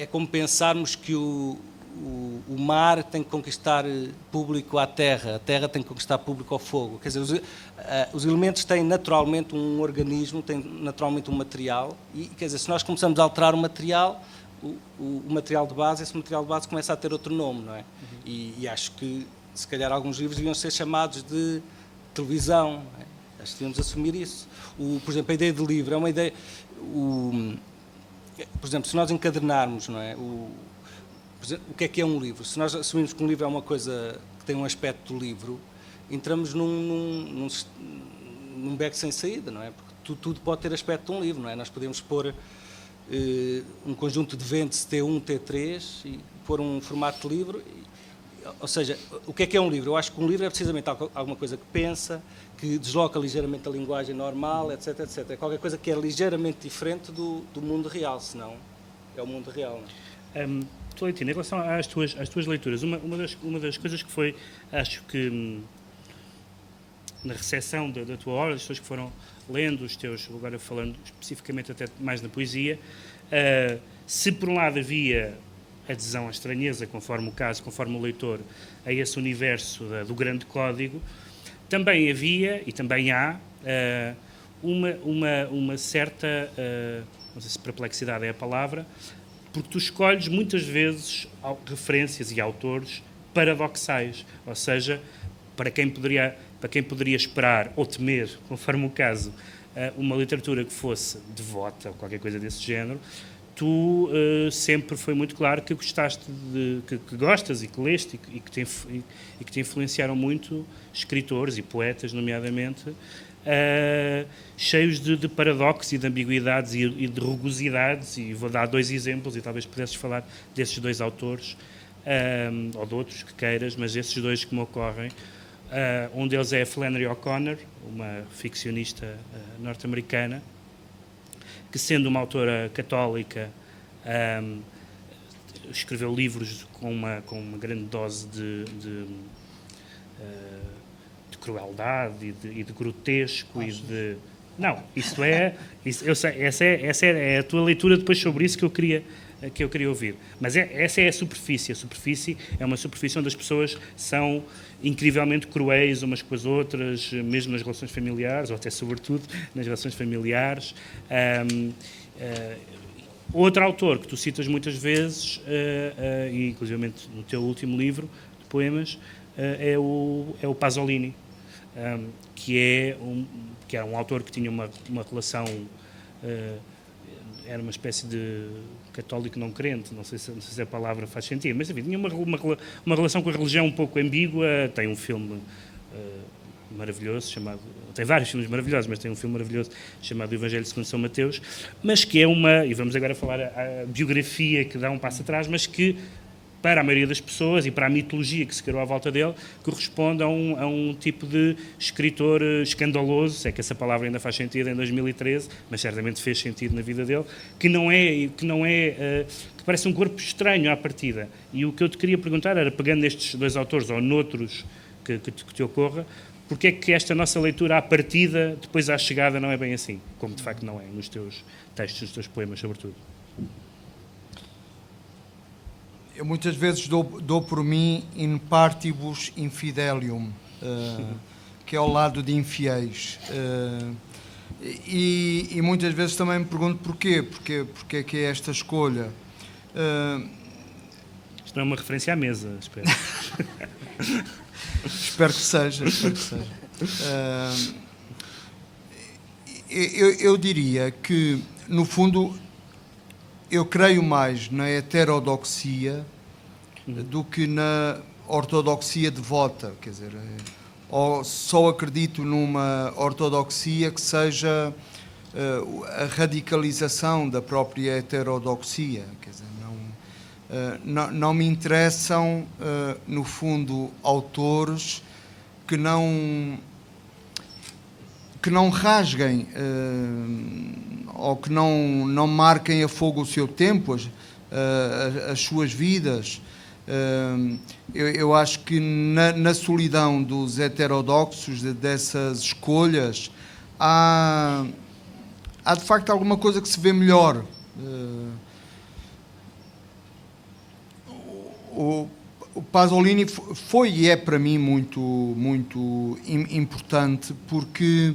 como pensarmos que o mar tem que conquistar público à terra, a terra tem que conquistar público ao fogo. Quer dizer, os elementos têm naturalmente um organismo, têm naturalmente um material, e quer dizer, se nós começamos a alterar o material, o material de base, esse material de base começa a ter outro nome, não é? E acho que, se calhar, alguns livros deviam ser chamados de televisão, não é? Acho que devíamos assumir isso. Por exemplo, a ideia de livro é uma ideia... por exemplo, se nós encadernarmos, não é? O que é um livro? Se nós assumirmos que um livro é uma coisa que tem um aspecto do livro, entramos num beco sem saída, não é? Porque tudo pode ter aspecto de um livro, não é? Nós podemos pôr um conjunto de ventos T1, T3 e pôr um formato de livro. Ou seja, o que é um livro? Eu acho que um livro é precisamente alguma coisa que pensa, que desloca ligeiramente a linguagem normal, etc, etc. É qualquer coisa que é ligeiramente diferente do mundo real, senão é o mundo real, não é?
Tolentino, em relação às tuas leituras, uma das coisas que foi, acho que na recepção da tua obra, as pessoas que foram lendo os teus, agora falando especificamente até mais na poesia, se por um lado havia adesão à estranheza, conforme o caso, conforme o leitor, a esse universo do grande código, também havia e também há uma certa, não sei se perplexidade é a palavra, porque tu escolhes muitas vezes referências e autores paradoxais, ou seja, para quem poderia esperar ou temer, conforme o caso, uma literatura que fosse devota ou qualquer coisa desse género, tu sempre foi muito claro que gostaste que gostas e que leste e que te influenciaram muito escritores e poetas, nomeadamente, cheios de paradoxos e de ambiguidades e de rugosidades, e vou dar 2 exemplos e talvez pudesses falar desses 2 autores, ou de outros que queiras, mas esses 2 que me ocorrem. Um deles é a Flannery O'Connor, uma ficcionista norte-americana, que, sendo uma autora católica, escreveu livros com uma grande dose de crueldade e de grotesco e de... Não, isso é... eu sei, essa é a tua leitura depois sobre isso que eu queria ouvir. Mas essa é a superfície. A superfície é uma superfície onde as pessoas são incrivelmente cruéis umas com as outras, mesmo nas relações familiares, ou até sobretudo nas relações familiares. Outro autor que tu citas muitas vezes, e inclusive no teu último livro de poemas, é o Pasolini, que é um autor que tinha uma relação, era uma espécie de católico não crente, não sei se a palavra faz sentido, mas enfim, tinha uma relação com a religião um pouco ambígua. Tem um filme maravilhoso chamado, tem vários filmes maravilhosos, mas tem um filme maravilhoso chamado O Evangelho segundo São Mateus, mas que é e vamos agora falar a biografia que dá um passo atrás, mas que para a maioria das pessoas e para a mitologia que se criou à volta dele, corresponde a um tipo de escritor escandaloso, se é que essa palavra ainda faz sentido em 2013, mas certamente fez sentido na vida dele, que parece um corpo estranho à partida. E o que eu te queria perguntar era, pegando nestes 2 autores ou noutros que te ocorra, porque é que esta nossa leitura à partida, depois à chegada, não é bem assim, como de facto não é nos teus textos, nos teus poemas, sobretudo?
Eu muitas vezes dou por mim in partibus infidelium, que é ao lado de infiéis. E muitas vezes também me pergunto porquê. Porque é que é esta escolha?
Isto não é uma referência à mesa, espero.
Espero que seja. Eu diria que, no fundo, eu creio mais na heterodoxia do que na ortodoxia devota, quer dizer, ou só acredito numa ortodoxia que seja a radicalização da própria heterodoxia, quer dizer, não me interessam, no fundo, autores que não rasguem ou que não marquem a fogo o seu tempo, as suas vidas. Eu acho que na solidão dos heterodoxos, dessas escolhas, há de facto alguma coisa que se vê melhor. O Pasolini foi e é para mim muito importante, porque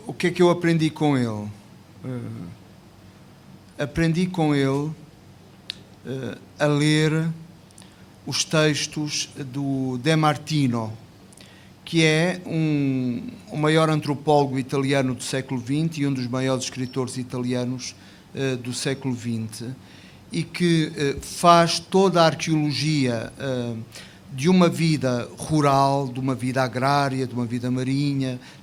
o que é que eu aprendi com ele? Aprendi com ele a ler os textos do De Martino, que é o maior antropólogo italiano do século XX e um dos maiores escritores italianos do século XX, e que faz toda a arqueologia de uma vida rural, de uma vida agrária, de uma vida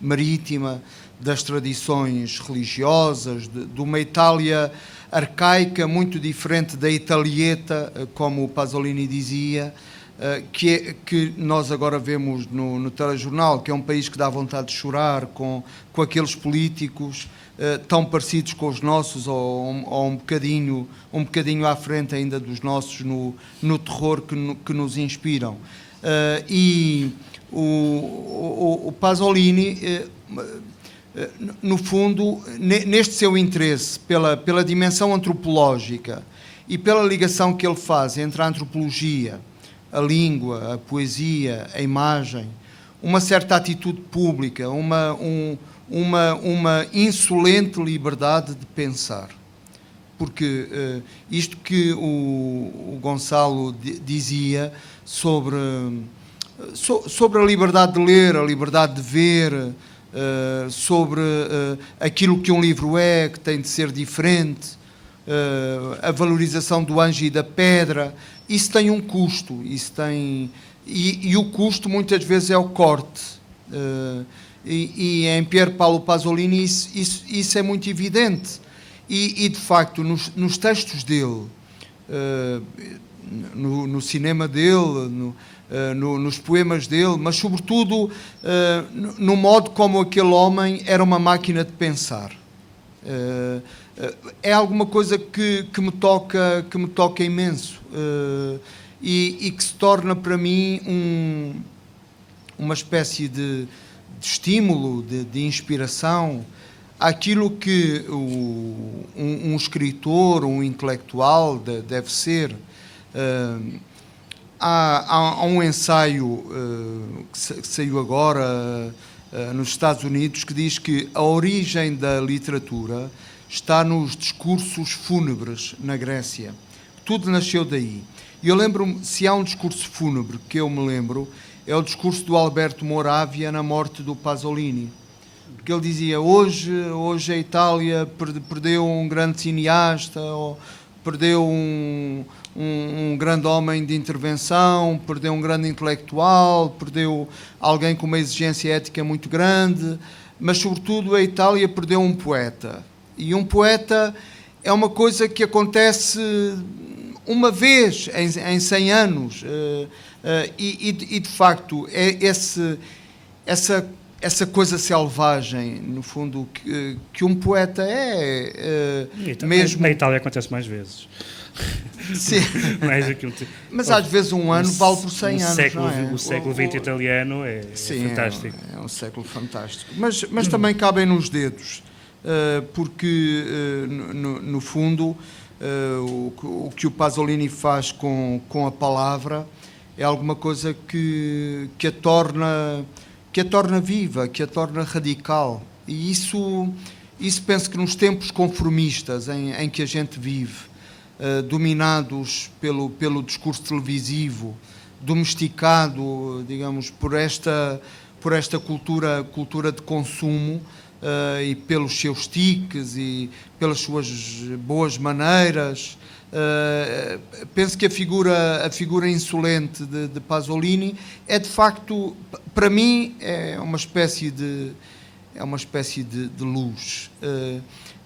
marítima, das tradições religiosas, de uma Itália arcaica, muito diferente da Italieta, como o Pasolini dizia, que nós agora vemos no telejornal, que é um país que dá vontade de chorar com aqueles políticos tão parecidos com os nossos, ou um bocadinho à frente ainda dos nossos no terror que nos inspiram. E o Pasolini, no fundo, neste seu interesse pela dimensão antropológica e pela ligação que ele faz entre a antropologia, a língua, a poesia, a imagem, uma certa atitude pública, uma insolente liberdade de pensar. Porque isto que o Gonçalo dizia sobre a liberdade de ler, a liberdade de ver, sobre aquilo que um livro é, que tem de ser diferente, a valorização do anjo e da pedra, isso tem um custo, e o custo muitas vezes é o corte. E em Pier Paolo Pasolini isso é muito evidente. E de facto, nos textos dele, no cinema dele, nos poemas dele, mas sobretudo no modo como aquele homem era uma máquina de pensar. É alguma coisa que me toca imenso, e que se torna para mim uma espécie de estímulo, de inspiração, àquilo que um escritor, um intelectual deve ser. Há um ensaio que saiu agora nos Estados Unidos que diz que a origem da literatura está nos discursos fúnebres na Grécia. Tudo nasceu daí. E eu lembro-me, se há um discurso fúnebre que eu me lembro, é o discurso do Alberto Moravia na morte do Pasolini. Porque ele dizia, hoje a Itália perdeu um grande cineasta, ou perdeu um grande homem de intervenção, perdeu um grande intelectual, perdeu alguém com uma exigência ética muito grande, mas sobretudo a Itália perdeu um poeta. E um poeta é uma coisa que acontece uma vez em 100 anos. E de facto, é essa coisa selvagem, no fundo, que um poeta é. Mesmo...
Na Itália acontece mais vezes.
Sim.
Mais
mas às vezes um ano vale por 100 anos, não é?
O século XX italiano é fantástico.
É um século fantástico. Mas também cabem nos dedos, porque, no fundo, o que o Pasolini faz com a palavra é alguma coisa que a torna viva, que a torna radical. E isso penso que nos tempos conformistas em que a gente vive, dominados pelo discurso televisivo, domesticado, digamos, por esta cultura de consumo, e pelos seus tiques e pelas suas boas maneiras, penso que a figura insolente de Pasolini é, de facto, para mim, é uma espécie de luz.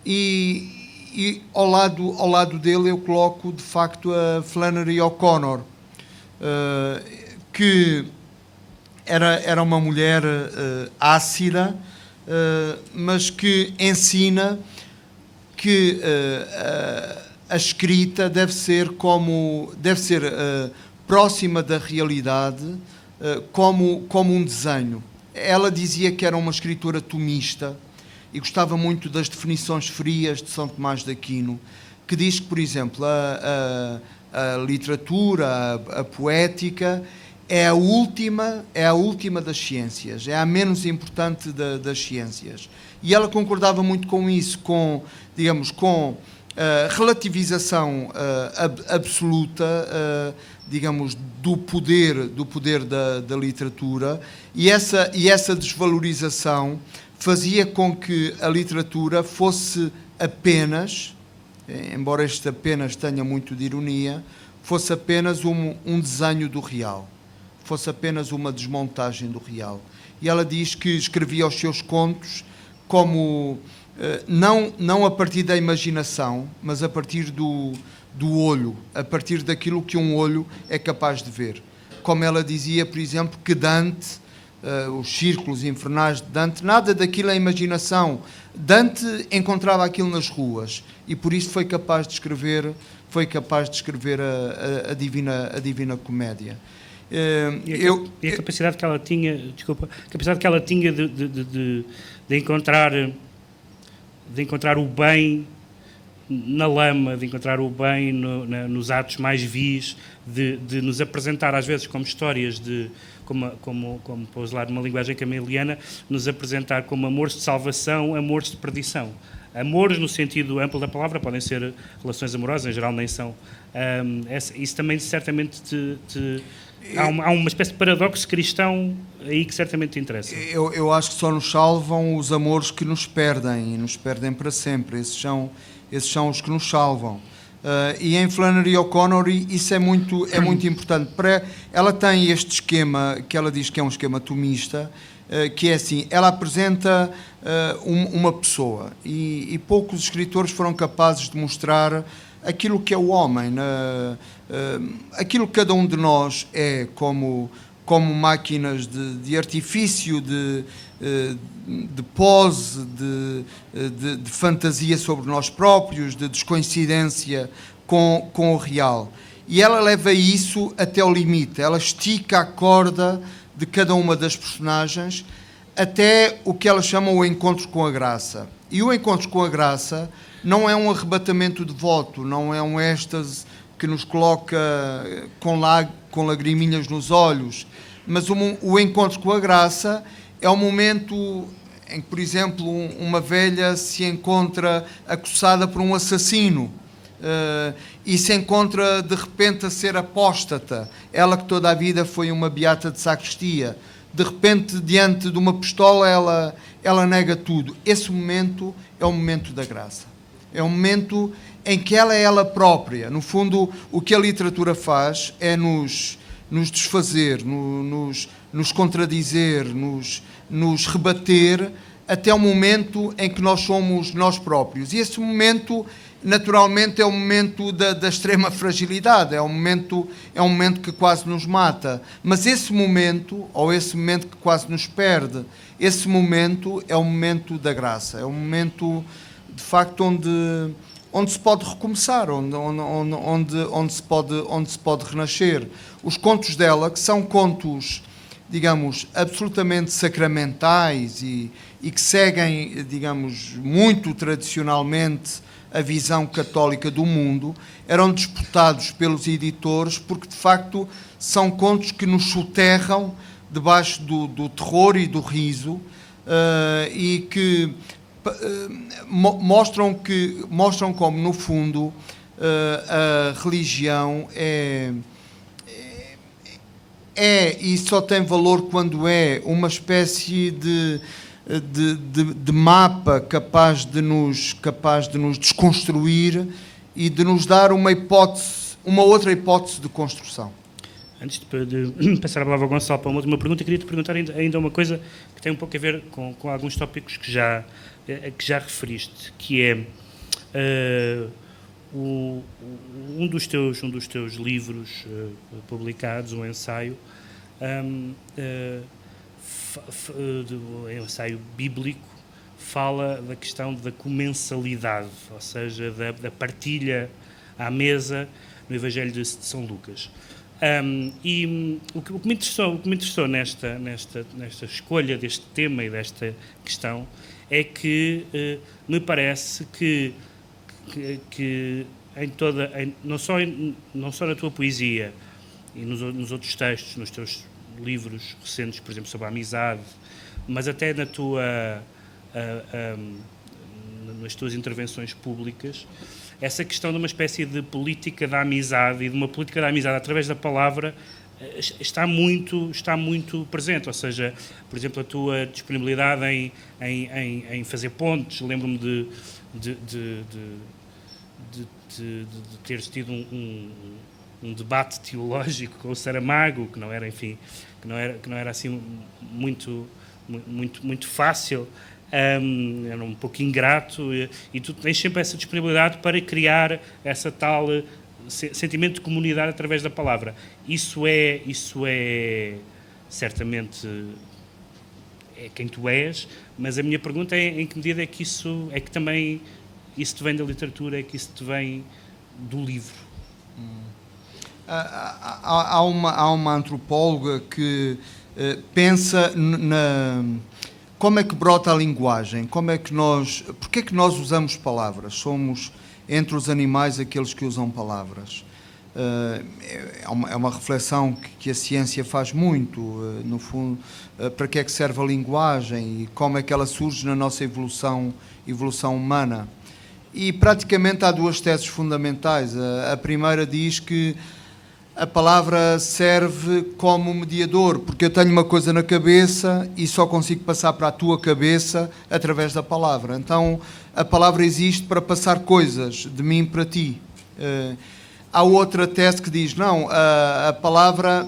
E ao lado dele eu coloco, de facto, a Flannery O'Connor, que era uma mulher ácida, mas que ensina que a escrita deve ser próxima da realidade, como um desenho. Ela dizia que era uma escritora tomista e gostava muito das definições frias de São Tomás de Aquino, que diz que, por exemplo, a literatura, a poética, é a última das ciências, é a menos importante das ciências. E ela concordava muito com isso, com a relativização absoluta, do poder da literatura, e essa desvalorização fazia com que a literatura fosse apenas, embora este apenas tenha muito de ironia, fosse apenas um desenho do real. fosse apenas uma desmontagem do real. E ela diz que escrevia os seus contos como, não a partir da imaginação, mas a partir do olho, a partir daquilo que um olho é capaz de ver. Como ela dizia, por exemplo, que Dante, os círculos infernais de Dante, nada daquilo é imaginação. Dante encontrava aquilo nas ruas e por isso foi capaz de escrever a Divina Comédia.
E a capacidade que ela tinha, a capacidade que ela tinha de encontrar o bem na lama, de encontrar o bem nos atos mais vis, de nos apresentar às vezes como histórias como para usar uma linguagem cameliana, nos apresentar como amores de salvação, amores de perdição. Amores, no sentido amplo da palavra, podem ser relações amorosas, em geral nem são. Isso também certamente há uma espécie de paradoxo cristão aí que certamente te interessa.
Eu acho que só nos salvam os amores que nos perdem, e nos perdem para sempre. Esses são os que nos salvam. E em Flannery O'Connor isso é muito importante. Ela tem este esquema, que ela diz que é um esquema tomista, que é assim, ela apresenta uma pessoa e poucos escritores foram capazes de mostrar aquilo que é o homem, aquilo que cada um de nós é como máquinas de artifício, de pose, de fantasia sobre nós próprios, de descoincidência com o real. E ela leva isso até ao limite, ela estica a corda de cada uma das personagens até o que ela chama o encontro com a graça. E o encontro com a graça não é um arrebatamento de voto, não é um êxtase que nos coloca com lagriminhas nos olhos, mas o encontro com a graça é o momento em que, por exemplo, uma velha se encontra acossada por um assassino e se encontra de repente a ser apóstata, ela que toda a vida foi uma beata de sacristia, de repente diante de uma pistola ela nega tudo. Esse momento é o momento da graça, é o momento em que ela é ela própria. No fundo, o que a literatura faz é nos desfazer, nos contradizer, nos rebater até o momento em que nós somos nós próprios. E esse momento, naturalmente, é o momento da extrema fragilidade, é um momento que quase nos mata. Mas esse momento, ou esse momento que quase nos perde, esse momento é o momento da graça, é o momento, de facto, onde se pode recomeçar, onde se pode renascer. Os contos dela, que são contos, digamos, absolutamente sacramentais e que seguem, digamos, muito tradicionalmente a visão católica do mundo, eram disputados pelos editores porque, de facto, são contos que nos soterram debaixo do terror e do riso e que mostram como, no fundo, a religião é e só tem valor quando é uma espécie de mapa capaz de nos desconstruir e de nos dar uma outra hipótese de construção.
Antes de passar a palavra ao Gonçalo para uma última pergunta, queria te perguntar ainda uma coisa que tem um pouco a ver com alguns tópicos que já referiste, que é um dos teus livros publicados, um ensaio, um ensaio bíblico, fala da questão da comensalidade, ou seja, da partilha à mesa no Evangelho de São Lucas. E o que me interessou nesta escolha deste tema e desta questão é que me parece que não só na tua poesia e nos outros textos, nos teus livros recentes, por exemplo, sobre a amizade, mas até nas tuas intervenções públicas, essa questão de uma espécie de política da amizade e de uma política da amizade através da palavra está muito presente. Ou seja, por exemplo, a tua disponibilidade em fazer pontes. Lembro-me de teres tido um debate teológico com o Saramago, que não era, enfim, que não era assim muito fácil, era um pouco ingrato, e tu tens sempre essa disponibilidade para criar essa tal sentimento de comunidade através da palavra. Isso é certamente é quem tu és, mas a minha pergunta é em que medida é que também isso te vem da literatura, é que isso te vem do livro?
Há uma antropóloga que pensa como é que brota a linguagem, porque é que nós usamos palavras? Somos, entre os animais, aqueles que usam palavras. É uma reflexão que a ciência faz muito, no fundo, para que é que serve a linguagem e como é que ela surge na nossa evolução humana. E praticamente há duas teses fundamentais. A primeira diz que a palavra serve como mediador, porque eu tenho uma coisa na cabeça e só consigo passar para a tua cabeça através da palavra. Então, a palavra existe para passar coisas de mim para ti. Há outra tese que diz, não, a palavra,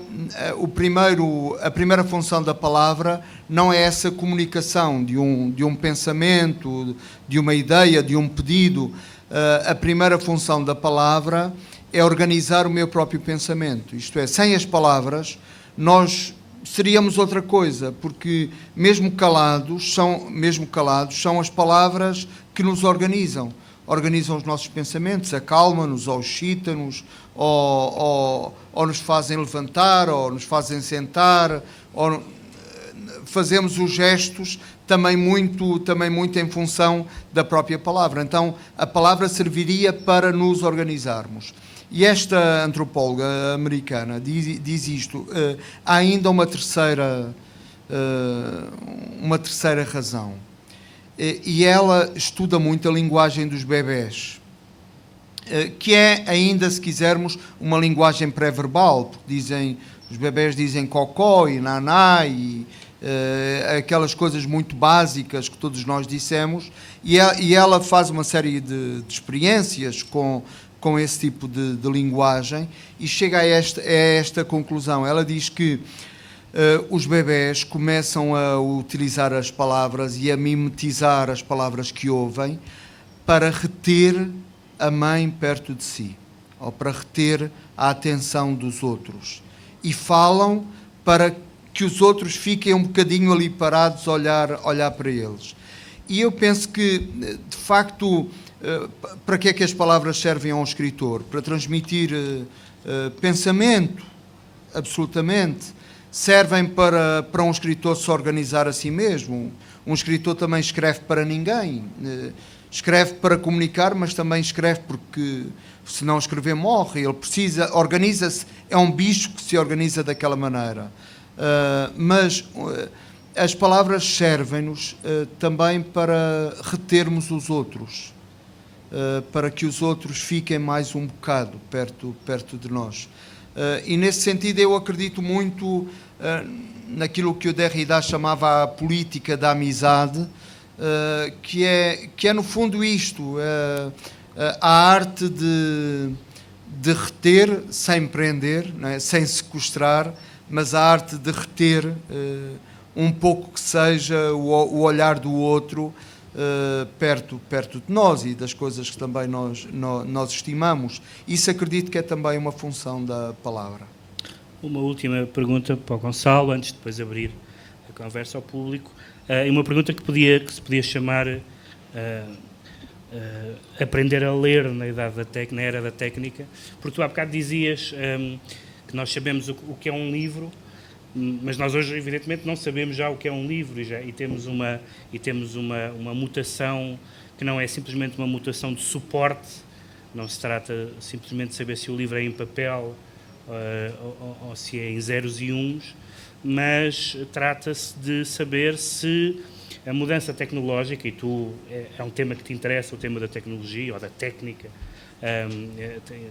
a primeira função da palavra não é essa comunicação de um pensamento, de uma ideia, de um pedido. A primeira função da palavra é organizar o meu próprio pensamento. Isto é, sem as palavras, nós seríamos outra coisa, porque mesmo calados, são as palavras que nos organizam. Organizam os nossos pensamentos, acalmam-nos, ou excita-nos, ou nos fazem levantar, ou nos fazem sentar, ou fazemos os gestos também muito em função da própria palavra. Então, a palavra serviria para nos organizarmos. E esta antropóloga americana diz isto. Há ainda uma terceira razão. E ela estuda muito a linguagem dos bebés, que é ainda, se quisermos, uma linguagem pré-verbal, porque os bebés dizem cocó e naná e aquelas coisas muito básicas que todos nós dissemos, e ela faz uma série de experiências com esse tipo de linguagem e chega a esta conclusão. Ela diz que os bebés começam a utilizar as palavras e a mimetizar as palavras que ouvem para reter a mãe perto de si, ou para reter a atenção dos outros. E falam para que os outros fiquem um bocadinho ali parados a olhar para eles. E eu penso que, de facto, para que é que as palavras servem a um escritor? Para transmitir pensamento, absolutamente. Servem para um escritor se organizar a si mesmo. Um escritor também escreve para ninguém. Escreve para comunicar, mas também escreve porque, se não escrever, morre. Ele organiza-se, é um bicho que se organiza daquela maneira. Mas as palavras servem-nos também para retermos os outros, para que os outros fiquem mais um bocado perto de nós. E nesse sentido eu acredito muito naquilo que o Derrida chamava a política da amizade, que é no fundo isto, a arte de reter sem prender, não é? Sem sequestrar, mas a arte de reter um pouco que seja o olhar do outro perto de nós e das coisas que também nós estimamos. Isso acredito que é também uma função da palavra.
Uma última pergunta para o Gonçalo, antes de depois abrir a conversa ao público. E uma pergunta que se podia chamar aprender a ler na era da técnica, porque tu há bocado dizias que nós sabemos o que é um livro, mas nós hoje, evidentemente, não sabemos já o que é um livro e temos uma mutação que não é simplesmente uma mutação de suporte, não se trata simplesmente de saber se o livro é em papel ou se é em zeros e uns, mas trata-se de saber se a mudança tecnológica, e tu é um tema que te interessa, o tema da tecnologia ou da técnica,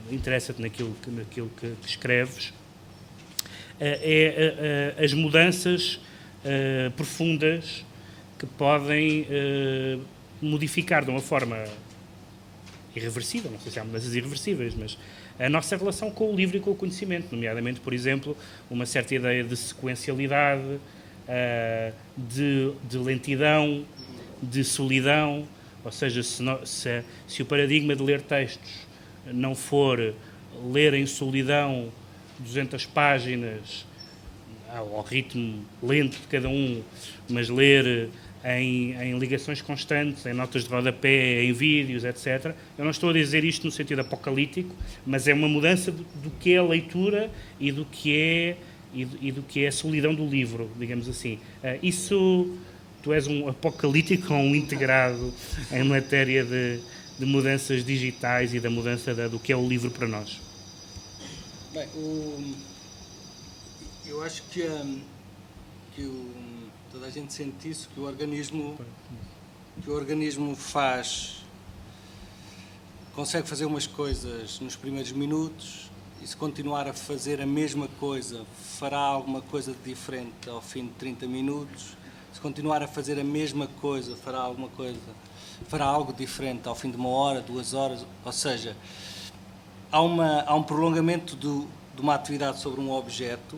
interessa-te naquilo que escreves, as mudanças profundas que podem modificar de uma forma irreversível, não sei se há mudanças irreversíveis, mas a nossa relação com o livro e com o conhecimento, nomeadamente, por exemplo, uma certa ideia de sequencialidade, de lentidão, de solidão, ou seja, se o paradigma de ler textos não for ler em solidão 200 páginas ao ritmo lento de cada um, mas ler em ligações constantes, em notas de rodapé, em vídeos, etc. Eu não estou a dizer isto no sentido apocalíptico, mas é uma mudança do que é a leitura e do que é a solidão do livro, digamos assim. Isso, tu és um apocalíptico ou um integrado em matéria de mudanças digitais e da mudança do que é o livro para nós?
Bem, eu acho que toda a gente sente isso, que o organismo consegue fazer umas coisas nos primeiros minutos e se continuar a fazer a mesma coisa, fará alguma coisa de diferente ao fim de 30 minutos. Se continuar a fazer a mesma coisa, fará algo diferente ao fim de 1 hora, 2 horas, ou seja, há um prolongamento de uma atividade sobre um objeto,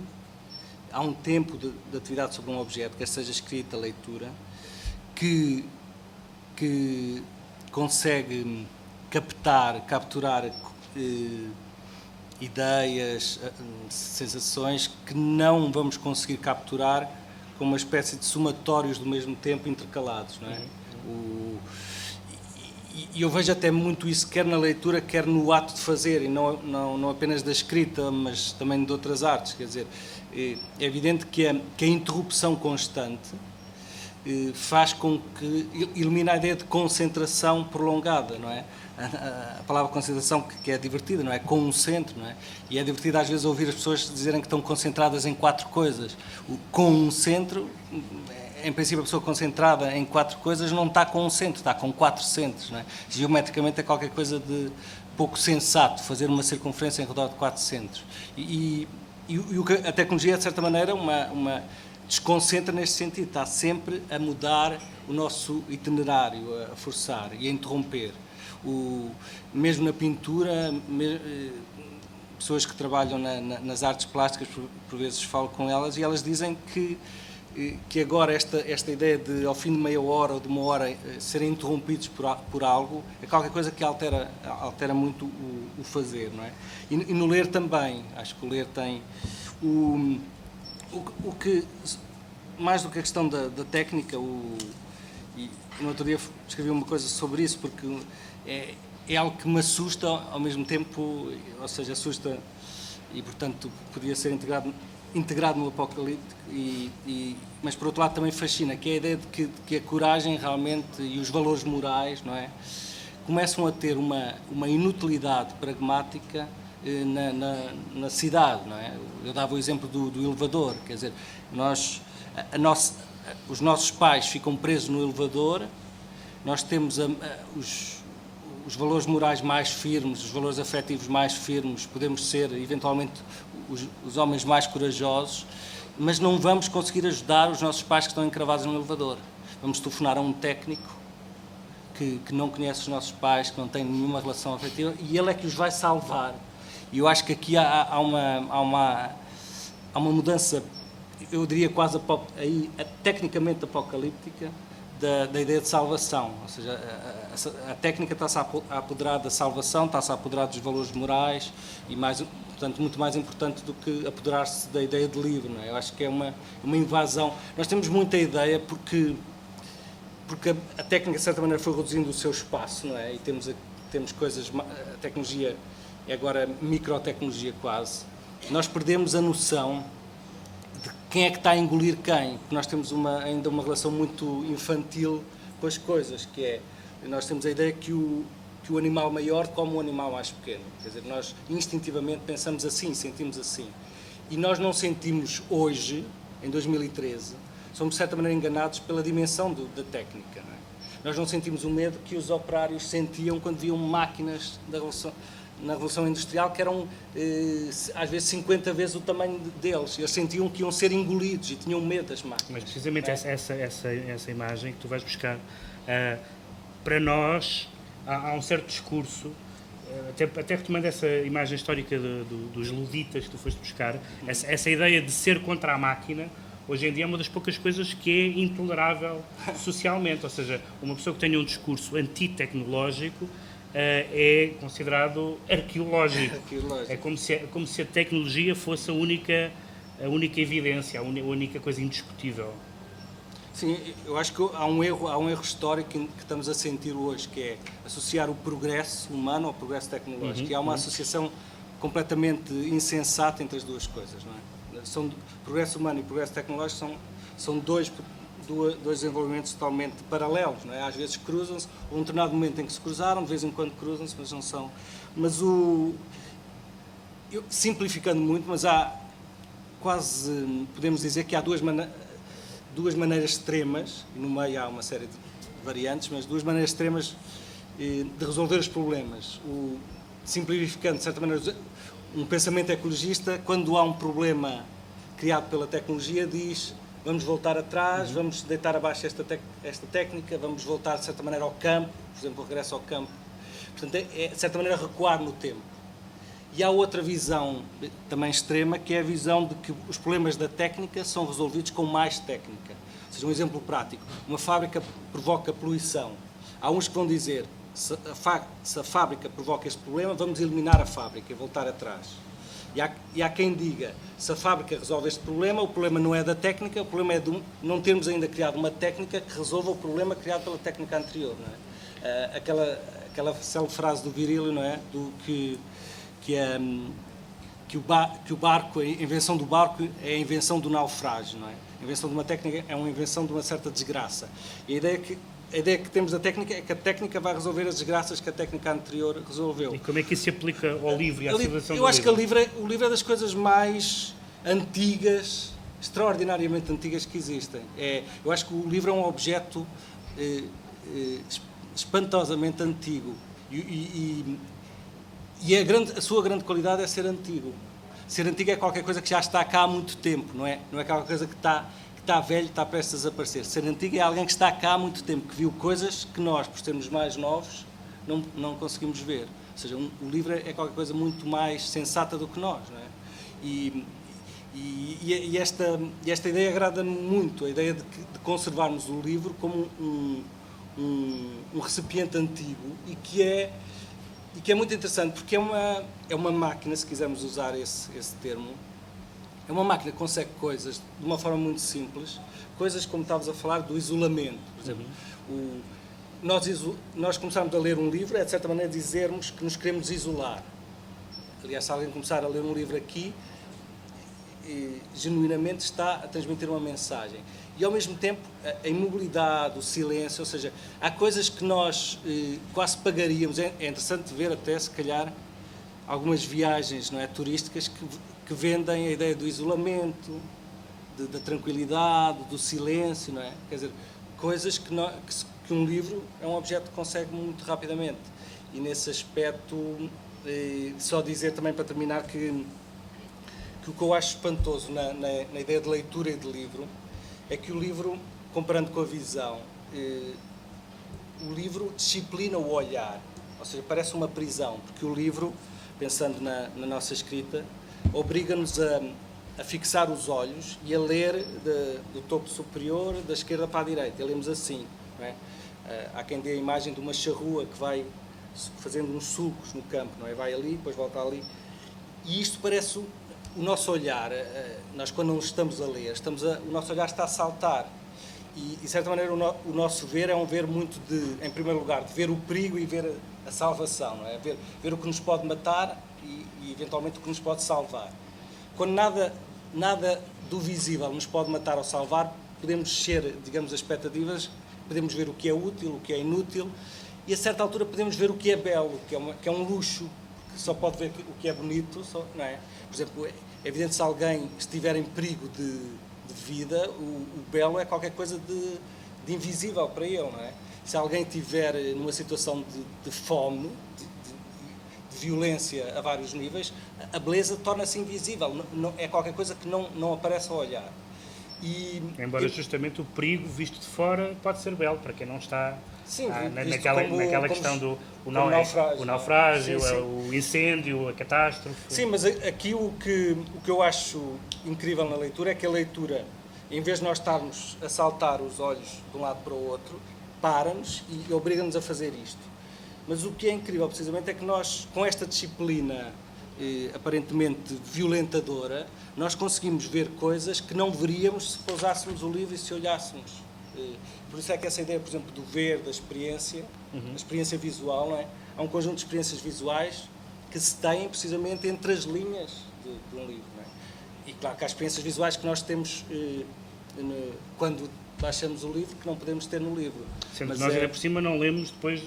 há um tempo de atividade sobre um objeto, quer seja escrita, leitura, que consegue capturar ideias, sensações que não vamos conseguir capturar com uma espécie de somatórios do mesmo tempo intercalados, não é? E eu vejo até muito isso, quer na leitura, quer no ato de fazer, e não apenas da escrita, mas também de outras artes. Quer dizer, é evidente que a interrupção constante faz com que elimina a ideia de concentração prolongada, não é? A palavra concentração que é divertida, não é? Concentro, não é? E é divertido às vezes ouvir as pessoas dizerem que estão concentradas em 4 coisas. O concentro, em princípio a pessoa concentrada em 4 coisas não está com um centro, está com 4 centros, não é? Geometricamente é qualquer coisa de pouco sensato, fazer uma circunferência em redor de 4 centros. E a tecnologia, de certa maneira, desconcentra neste sentido, está sempre a mudar o nosso itinerário, a forçar e a interromper. Mesmo na pintura, pessoas que trabalham nas artes plásticas, por vezes falo com elas e elas dizem que agora esta ideia de ao fim de meia hora ou de 1 hora serem interrompidos por algo é qualquer coisa que altera muito o fazer, não é? E no ler também, acho que o ler tem o que, mais do que a questão da técnica, e no outro dia escrevi uma coisa sobre isso, porque é algo que me assusta ao mesmo tempo, ou seja, assusta e, portanto, podia ser integrado no apocalíptico, mas por outro lado também fascina, que é a ideia de que a coragem realmente e os valores morais, não é, começam a ter uma inutilidade pragmática na cidade, não é? Eu dava o exemplo do elevador, quer dizer, os nossos pais ficam presos no elevador, nós temos os valores morais mais firmes, os valores afetivos mais firmes, podemos ser eventualmente os homens mais corajosos, mas não vamos conseguir ajudar os nossos pais que estão encravados no elevador. Vamos telefonar a um técnico que não conhece os nossos pais, que não tem nenhuma relação afetiva, e ele é que os vai salvar. E eu acho que aqui há uma mudança, eu diria quase tecnicamente apocalíptica, da ideia de salvação, ou seja, a técnica está-se a apoderar da salvação, está-se a apoderar dos valores morais e, portanto, muito mais importante do que apoderar-se da ideia de livre, não é? Eu acho que é uma invasão. Nós temos muita ideia porque a técnica, de certa maneira, foi reduzindo o seu espaço, não é? E temos coisas, a tecnologia é agora microtecnologia quase. Nós perdemos a noção de quem é que está a engolir quem, porque nós temos ainda uma relação muito infantil com as coisas, que é, nós temos a ideia que o animal maior come o animal mais pequeno, quer dizer, nós instintivamente pensamos assim, sentimos assim, e nós não sentimos hoje, em 2013, somos de certa maneira enganados pela dimensão da técnica, não é? Nós não sentimos o medo que os operários sentiam quando viam máquinas na Revolução Industrial, que eram às vezes 50 vezes o tamanho deles. Eles sentiam que iam ser engolidos e tinham medo das máquinas.
Mas precisamente essa imagem que tu vais buscar, para nós há um certo discurso, até retomando essa imagem histórica dos luditas que tu foste buscar, essa ideia de ser contra a máquina, hoje em dia é uma das poucas coisas que é intolerável socialmente, ou seja, uma pessoa que tenha um discurso antitecnológico é considerado arqueológico. É como se a tecnologia fosse a única evidência, a única coisa indiscutível.
Sim, eu acho que há um erro histórico que estamos a sentir hoje, que é associar o progresso humano ao progresso tecnológico. E há uma associação completamente insensata entre as duas coisas, não é? Progresso humano e progresso tecnológico são dois desenvolvimentos totalmente paralelos, não é? Às vezes cruzam-se, há um determinado momento em que se cruzaram, de vez em quando cruzam-se, mas não são. Mas simplificando muito, mas há quase, podemos dizer que há duas maneiras extremas, e no meio há uma série de variantes, mas duas maneiras extremas de resolver os problemas. Simplificando, de certa maneira, um pensamento ecologista, quando há um problema criado pela tecnologia, diz: vamos voltar atrás, vamos deitar abaixo esta técnica, vamos voltar, de certa maneira, ao campo, por exemplo, o regresso ao campo. Portanto, de certa maneira, recuar no tempo. E há outra visão também extrema, que é a visão de que os problemas da técnica são resolvidos com mais técnica. Ou seja, um exemplo prático: uma fábrica provoca poluição. Há uns que vão dizer: se a fábrica provoca este problema, vamos eliminar a fábrica e voltar atrás. E há quem diga: se a fábrica resolve este problema, o problema não é da técnica, o problema é de não termos ainda criado uma técnica que resolva o problema criado pela técnica anterior. Não é? Aquela célebre frase do Virílio, não é? Que o barco, a invenção do barco é a invenção do naufrágio, não é? A invenção de uma técnica é uma invenção de uma certa desgraça. E a ideia que temos da técnica é que a técnica vai resolver as desgraças que a técnica anterior resolveu.
E como é que isso se aplica ao livro e à civilização do livro?
Eu acho que o livro é das coisas mais antigas, extraordinariamente antigas que existem. Eu acho que o livro é um objeto espantosamente antigo. E a sua grande qualidade é ser antigo. Ser antigo é qualquer coisa que já está cá há muito tempo, não é? Não é qualquer coisa que está velho, está prestes a desaparecer. Ser antigo é alguém que está cá há muito tempo, que viu coisas que nós, por sermos mais novos, não conseguimos ver. Ou seja, o livro é qualquer coisa muito mais sensata do que nós, não é? E esta ideia agrada-me muito, a ideia de conservarmos o livro como um recipiente antigo e que é muito interessante, porque é uma máquina, se quisermos usar esse termo, é uma máquina que consegue coisas de uma forma muito simples, coisas como estavas a falar do isolamento. Por exemplo, nós começarmos a ler um livro é, de certa maneira, dizermos que nos queremos isolar. Aliás, se alguém começar a ler um livro aqui, genuinamente está a transmitir uma mensagem. E, ao mesmo tempo, a imobilidade, o silêncio, ou seja, há coisas que nós quase pagaríamos. É interessante ver até, se calhar, algumas viagens, não é, turísticas que vendem a ideia do isolamento, da tranquilidade, do silêncio, não é? Quer dizer, coisas que um livro é um objeto que consegue muito rapidamente. E, nesse aspecto, só dizer também, para terminar, que o que eu acho espantoso na ideia de leitura e de livro é que o livro, comparando com a visão, o livro disciplina o olhar, ou seja, parece uma prisão, porque o livro, pensando na nossa escrita, obriga-nos a fixar os olhos e a ler do topo superior, da esquerda para a direita, e lemos assim, não é? Há quem dê a imagem de uma charrua que vai fazendo uns sulcos no campo, não é? Vai ali, depois volta ali, e isto parece o nosso olhar. Nós, quando não estamos a ler, o nosso olhar está a saltar, e de certa maneira o nosso ver é um ver muito em primeiro lugar, de ver o perigo e ver a salvação, não é? Ver o que nos pode matar e eventualmente o que nos pode salvar. Quando nada do visível nos pode matar ou salvar, podemos ser, digamos, as expectativas, podemos ver o que é útil, o que é inútil, e a certa altura podemos ver o que é belo, que é um luxo, que só pode ver o que é bonito, não é? Por exemplo, é evidente, se alguém estiver em perigo de vida, o belo é qualquer coisa de invisível para ele, não é? Se alguém estiver numa situação de fome, de violência a vários níveis, a beleza torna-se invisível, é qualquer coisa que não aparece ao olhar.
Embora justamente o perigo visto de fora pode ser belo para quem não está naquela questão do naufrágio,
sim.
o incêndio, a catástrofe.
Sim, mas aqui o que eu acho incrível na leitura é que a leitura, em vez de nós estarmos a saltar os olhos de um lado para o outro, para-nos e obriga-nos a fazer isto. Mas o que é incrível, precisamente, é que nós, com esta disciplina aparentemente violentadora, nós conseguimos ver coisas que não veríamos se pousássemos o livro e se olhássemos. Por isso é que essa ideia, por exemplo, do ver, da experiência, a experiência visual, não é? Há um conjunto de experiências visuais que se têm precisamente entre as linhas de um livro, não é? E claro que há experiências visuais que nós temos quando baixamos o livro que não podemos ter no livro.
Sendo que nós, ainda por cima, não lemos depois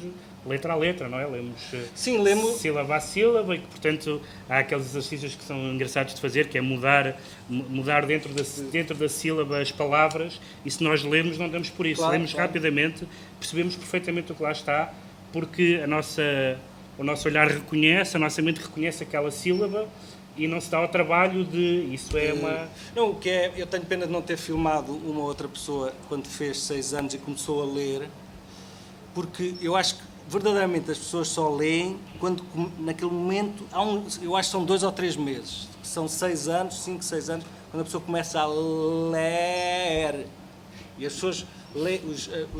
letra a letra, não é? Lemos sílaba a sílaba e que, portanto, há aqueles exercícios que são engraçados de fazer, que é mudar dentro da sílaba as palavras, e se nós lemos, não damos por isso.
Claro,
lemos rapidamente, percebemos perfeitamente o que lá está, porque o nosso olhar reconhece, a nossa mente reconhece aquela sílaba e não se dá ao trabalho de... Isso é uma...
Não, o que é... Eu tenho pena de não ter filmado uma outra pessoa quando fez 6 anos e começou a ler, porque eu acho que verdadeiramente as pessoas só leem quando, naquele momento, eu acho que são 2 ou 3 meses, que são 6 anos, 5, 6 anos, quando a pessoa começa a ler. E as pessoas,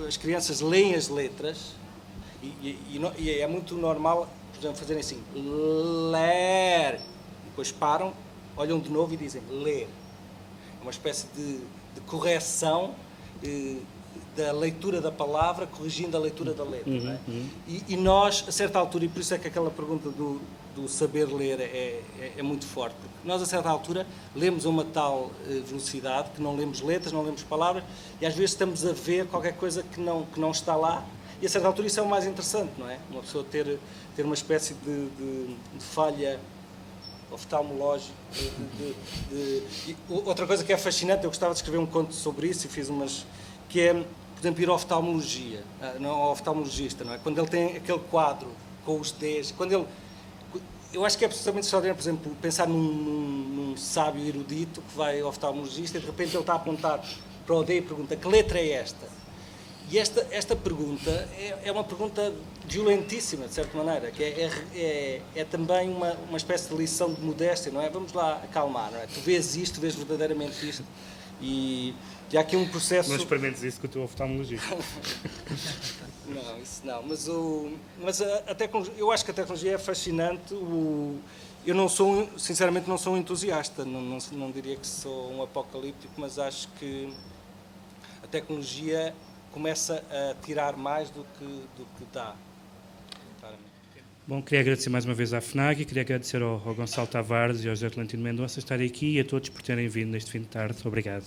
as crianças leem as letras e é muito normal, por exemplo, fazerem assim, ler. Depois param, olham de novo e dizem ler. É uma espécie de correção da leitura da palavra, corrigindo a leitura da letra. Não é? E nós, a certa altura, e por isso é que aquela pergunta do saber ler é muito forte, porque nós, a certa altura, lemos a uma tal velocidade que não lemos letras, não lemos palavras, e às vezes estamos a ver qualquer coisa que não está lá, e a certa altura isso é o mais interessante, não é? Uma pessoa ter uma espécie de falha oftalmológica. Outra coisa que é fascinante, eu gostava de escrever um conto sobre isso e fiz umas... que é, por exemplo, ir à oftalmologia, ao oftalmologista, não é? Quando ele tem aquele quadro com os Ds, eu acho que é absolutamente extraordinário, por exemplo, pensar num sábio erudito que vai ao oftalmologista e de repente ele está a apontar para o D e pergunta: que letra é esta? E esta pergunta é uma pergunta violentíssima, de certa maneira, que é também uma espécie de lição de modéstia, não é? Vamos lá acalmar, não é? Tu vês isto, vês verdadeiramente isto, e há aqui um processo...
Não experimentes isso com o teu oftalmologista.
Não, isso não, mas eu acho que a tecnologia é fascinante. Eu sinceramente não sou um entusiasta, não diria que sou um apocalíptico, mas acho que a tecnologia começa a tirar mais do que dá.
Bom, queria agradecer mais uma vez à FNAC, queria agradecer ao Gonçalo Tavares e ao José Atlantino Mendonça estarem aqui e a todos por terem vindo neste fim de tarde. Obrigado.